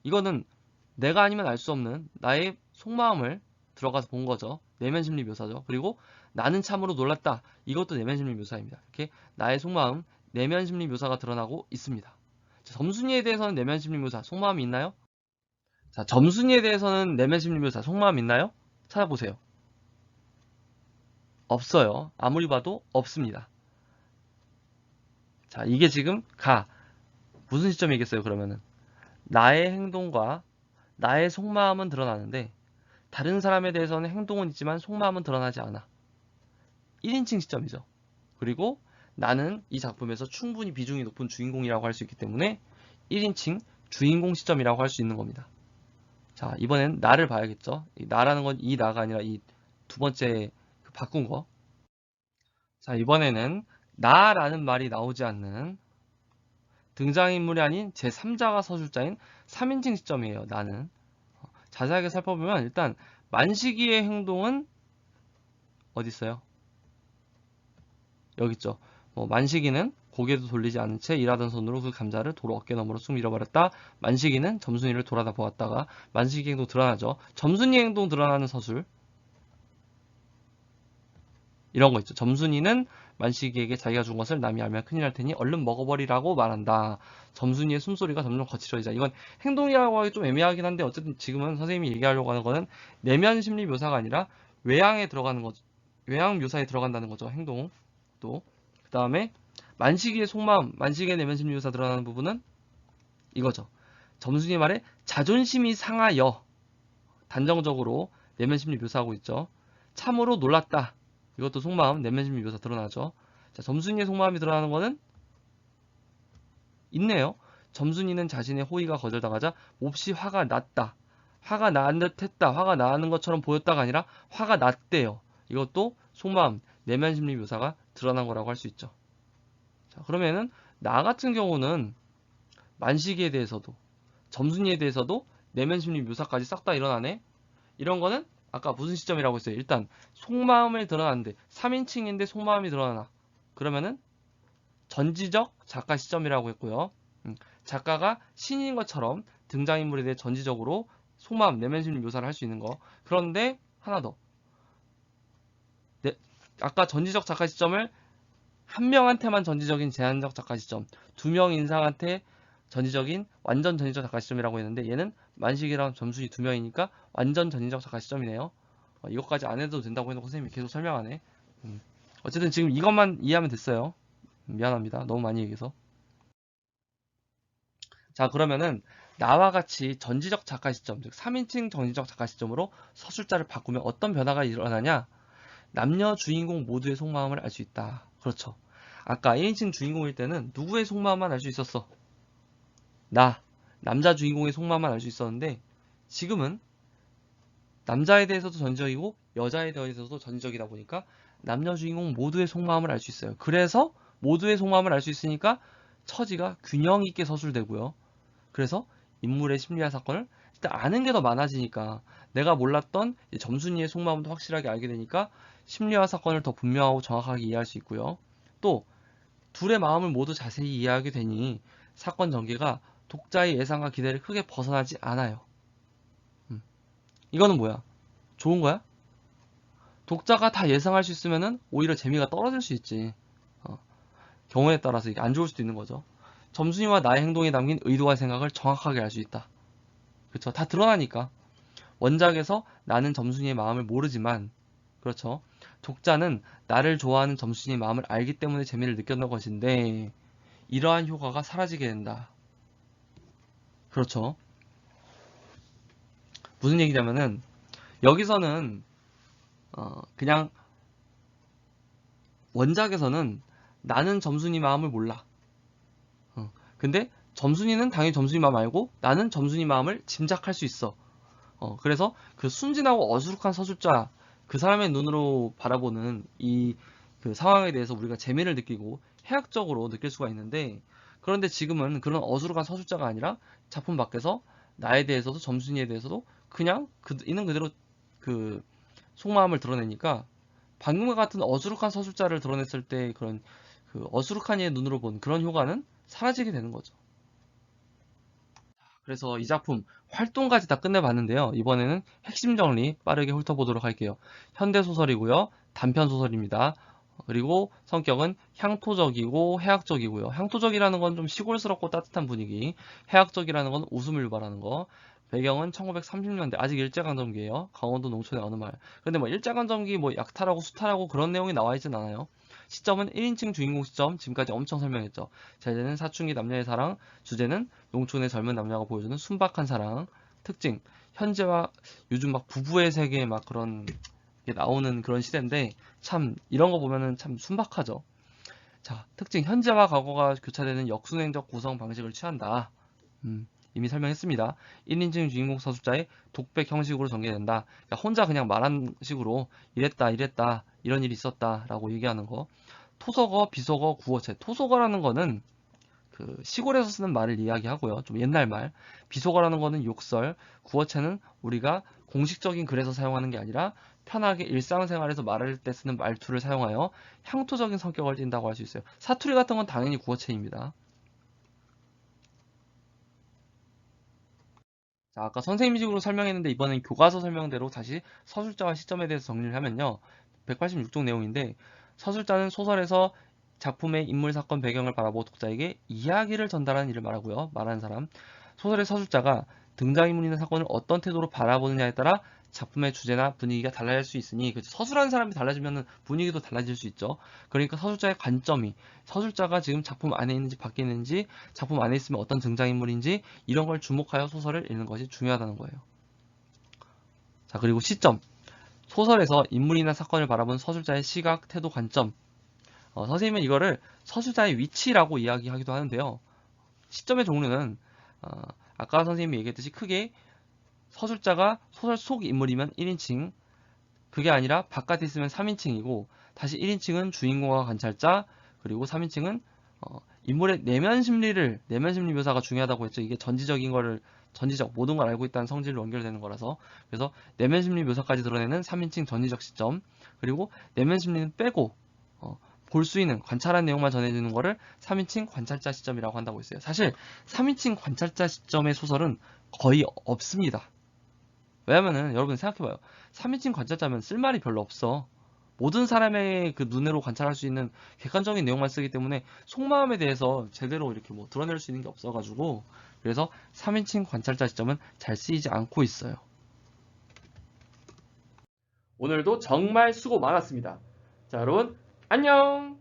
이거는 내가 아니면 알 수 없는 나의 속마음을 들어가서 본 거죠. 내면 심리 묘사죠. 그리고 나는 참으로 놀랐다. 이것도 내면 심리 묘사입니다. 이렇게 나의 속마음, 내면 심리 묘사가 드러나고 있습니다. 자, 점순이에 대해서는 내면 심리 묘사, 속마음이 있나요? 자, 점순이에 대해서는 내면 심리 묘사, 속마음 있나요? 찾아보세요. 없어요. 아무리 봐도 없습니다. 자, 이게 지금 무슨 시점이겠어요, 그러면은? 나의 행동과 나의 속마음은 드러나는데 다른 사람에 대해서는 행동은 있지만 속마음은 드러나지 않아. 1인칭 시점이죠. 그리고 나는 이 작품에서 충분히 비중이 높은 주인공이라고 할 수 있기 때문에 1인칭 주인공 시점이라고 할 수 있는 겁니다. 자, 이번엔 나를 봐야겠죠. 나라는 건 이 나가 아니라 이 두 번째 바꾼 거. 자, 이번에는 나라는 말이 나오지 않는 등장인물이 아닌 제3자가 서술자인 3인칭 시점이에요. 나는. 자세하게 살펴보면 일단 만식이의 행동은 어디 있어요? 여기 있죠. 만식이는 고개도 돌리지 않은 채 일하던 손으로 그 감자를 도로 어깨 너머로 쑥 밀어버렸다. 만식이는 점순이를 돌아다 보았다가 만식이 행동 드러나죠. 점순이 행동 드러나는 서술. 이런 거 있죠. 점순이는 만식이에게 자기가 준 것을 남이 알면 큰일 날 테니 얼른 먹어버리라고 말한다. 점순이의 숨소리가 점점 거칠어지자. 이건 행동이라고 하기 좀 애매하긴 한데 어쨌든 지금은 선생님이 얘기하려고 하는 거는 내면 심리 묘사가 아니라 외양에 들어가는 거죠. 외양 묘사에 들어간다는 거죠. 행동. 또 그 다음에 만식이의 속마음, 만식이의 내면 심리 묘사 드러나는 부분은 이거죠. 점순이 말에 자존심이 상하여 단정적으로 내면 심리 묘사하고 있죠. 참으로 놀랐다. 이것도 속마음, 내면 심리 묘사 드러나죠. 자, 점순이의 속마음이 드러나는 거는 있네요. 점순이는 자신의 호의가 거절당하자 몹시 화가 났다. 화가 난 듯했다. 화가 나는 것처럼 보였다가 아니라 화가 났대요. 이것도 속마음, 내면 심리 묘사가 드러난 거라고 할 수 있죠. 자, 그러면은 나 같은 경우는 만식이에 대해서도 점순이에 대해서도 내면 심리 묘사까지 싹 다 일어나네. 이런 거는 아까 무슨 시점이라고 했어요? 일단 속마음을 드러나는데 3인칭인데 속마음이 드러나나. 그러면은 전지적 작가 시점이라고 했고요. 작가가 신인 것처럼 등장인물에 대해 전지적으로 속마음, 내면 심리 묘사를 할 수 있는 거. 그런데 하나 더. 아까 전지적 작가 시점을 한 명한테만 전지적인 제한적 작가 시점, 2명 인상한테 전지적인 완전 전지적 작가 시점이라고 했는데 얘는 만식이랑 점순이 2명이니까 완전 전지적 작가 시점이네요. 이것까지 안 해도 된다고 해놓고 선생님이 계속 설명하네. 어쨌든 지금 이것만 이해하면 됐어요. 미안합니다. 너무 많이 얘기해서. 자, 그러면은 나와 같이 전지적 작가 시점, 즉 3인칭 전지적 작가 시점으로 서술자를 바꾸면 어떤 변화가 일어나냐? 남녀 주인공 모두의 속마음을 알 수 있다. 그렇죠. 아까 1인칭 주인공일 때는 누구의 속마음만 알 수 있었어? 남자 주인공의 속마음만 알 수 있었는데 지금은 남자에 대해서도 전지적이고 여자에 대해서도 전지적이다 보니까 남녀 주인공 모두의 속마음을 알 수 있어요. 그래서 모두의 속마음을 알 수 있으니까 처지가 균형 있게 서술되고요. 그래서 인물의 심리와 사건을 일단 아는 게 더 많아지니까 내가 몰랐던 점순이의 속마음도 확실하게 알게 되니까 심리와 사건을 더 분명하고 정확하게 이해할 수 있고요. 또 둘의 마음을 모두 자세히 이해하게 되니 사건 전개가 독자의 예상과 기대를 크게 벗어나지 않아요. 이거는 뭐야? 좋은 거야? 독자가 다 예상할 수 있으면은 오히려 재미가 떨어질 수 있지. 경우에 따라서 이게 안 좋을 수도 있는 거죠. 점순이와 나의 행동에 담긴 의도와 생각을 정확하게 알 수 있다. 그렇죠. 다 드러나니까. 원작에서 나는 점순이의 마음을 모르지만, 그렇죠. 독자는 나를 좋아하는 점순이의 마음을 알기 때문에 재미를 느꼈던 것인데, 이러한 효과가 사라지게 된다. 그렇죠. 무슨 얘기냐면은, 여기서는, 그냥, 원작에서는 나는 점순이 마음을 몰라. 근데 점순이는 당연히 점순이 마음 알고 나는 점순이 마음을 짐작할 수 있어. 그래서 그 순진하고 어수룩한 서술자, 그 사람의 눈으로 바라보는 이 그 상황에 대해서 우리가 재미를 느끼고 해학적으로 느낄 수가 있는데, 그런데 지금은 그런 어수룩한 서술자가 아니라 작품 밖에서 나에 대해서도 점순이에 대해서도 그냥 있는 그대로 그 속마음을 드러내니까 방금과 같은 어수룩한 서술자를 드러냈을 때 그런 그 어수룩한 이의 눈으로 본 그런 효과는 사라지게 되는 거죠. 그래서 이 작품 활동까지 다 끝내봤는데요. 이번에는 핵심 정리 빠르게 훑어보도록 할게요. 현대소설이고요. 단편소설입니다. 그리고 성격은 향토적이고 해학적이고요. 향토적이라는 건 좀 시골스럽고 따뜻한 분위기, 해학적이라는 건 웃음을 유발하는 거. 배경은 1930년대, 아직 일제강점기예요. 강원도 농촌의 어느 마을. 근데 뭐 일제강점기 뭐 약탈하고 수탈하고 그런 내용이 나와 있진 않아요. 시점은 1인칭 주인공 시점, 지금까지 엄청 설명했죠. 제재는 사춘기 남녀의 사랑, 주제는 농촌의 젊은 남녀가 보여주는 순박한 사랑. 특징, 현재와 요즘 막 부부의 세계 막 그런 게 나오는 그런 시대인데 참 이런 거 보면은 참 순박하죠. 자, 특징, 현재와 과거가 교차되는 역순행적 구성 방식을 취한다. 이미 설명했습니다. 1인칭 주인공 서술자의 독백 형식으로 전개된다. 그러니까 혼자 그냥 말한 식으로 이랬다, 이런 일이 있었다 라고 얘기하는 거. 토속어, 비속어, 구어체. 토속어라는 거는 그 시골에서 쓰는 말을 이야기하고요. 좀 옛날 말. 비속어라는 거는 욕설, 구어체는 우리가 공식적인 글에서 사용하는 게 아니라 편하게 일상생활에서 말할 때 쓰는 말투를 사용하여 향토적인 성격을 띈다고 할 수 있어요. 사투리 같은 건 당연히 구어체입니다. 자, 아까 선생님식으로 설명했는데 이번엔 교과서 설명대로 다시 서술자와 시점에 대해서 정리를 하면요. 186쪽 내용인데 서술자는 소설에서 작품의 인물, 사건, 배경을 바라보고 독자에게 이야기를 전달하는 일을 말하고요. 말하는 사람. 소설의 서술자가 등장인물이나 사건을 어떤 태도로 바라보느냐에 따라 작품의 주제나 분위기가 달라질 수 있으니 서술하는 사람이 달라지면 분위기도 달라질 수 있죠. 그러니까 서술자의 관점이 서술자가 지금 작품 안에 있는지 밖에 있는지 작품 안에 있으면 어떤 등장인물인지 이런 걸 주목하여 소설을 읽는 것이 중요하다는 거예요. 자, 그리고 시점. 소설에서 인물이나 사건을 바라본 서술자의 시각, 태도, 관점. 선생님은 이거를 서술자의 위치라고 이야기하기도 하는데요. 시점의 종류는 아까 선생님이 얘기했듯이 크게 서술자가 소설 속 인물이면 1인칭, 그게 아니라 바깥에 있으면 3인칭이고 다시 1인칭은 주인공과 관찰자, 그리고 3인칭은 인물의 내면 심리 묘사가 중요하다고 했죠. 이게 전지적 모든 걸 알고 있다는 성질로 연결되는 거라서. 그래서 내면 심리 묘사까지 드러내는 3인칭 전지적 시점, 그리고 내면 심리는 빼고 볼 수 있는 관찰한 내용만 전해주는 거를 3인칭 관찰자 시점이라고 한다고 했어요. 사실 3인칭 관찰자 시점의 소설은 거의 없습니다. 왜냐면은 여러분 생각해봐요. 3인칭 관찰자면 쓸 말이 별로 없어. 모든 사람의 그 눈으로 관찰할 수 있는 객관적인 내용만 쓰기 때문에 속마음에 대해서 제대로 이렇게 뭐 드러낼 수 있는 게 없어가지고, 그래서 3인칭 관찰자 시점은 잘 쓰이지 않고 있어요. 오늘도 정말 수고 많았습니다. 자, 여러분 안녕!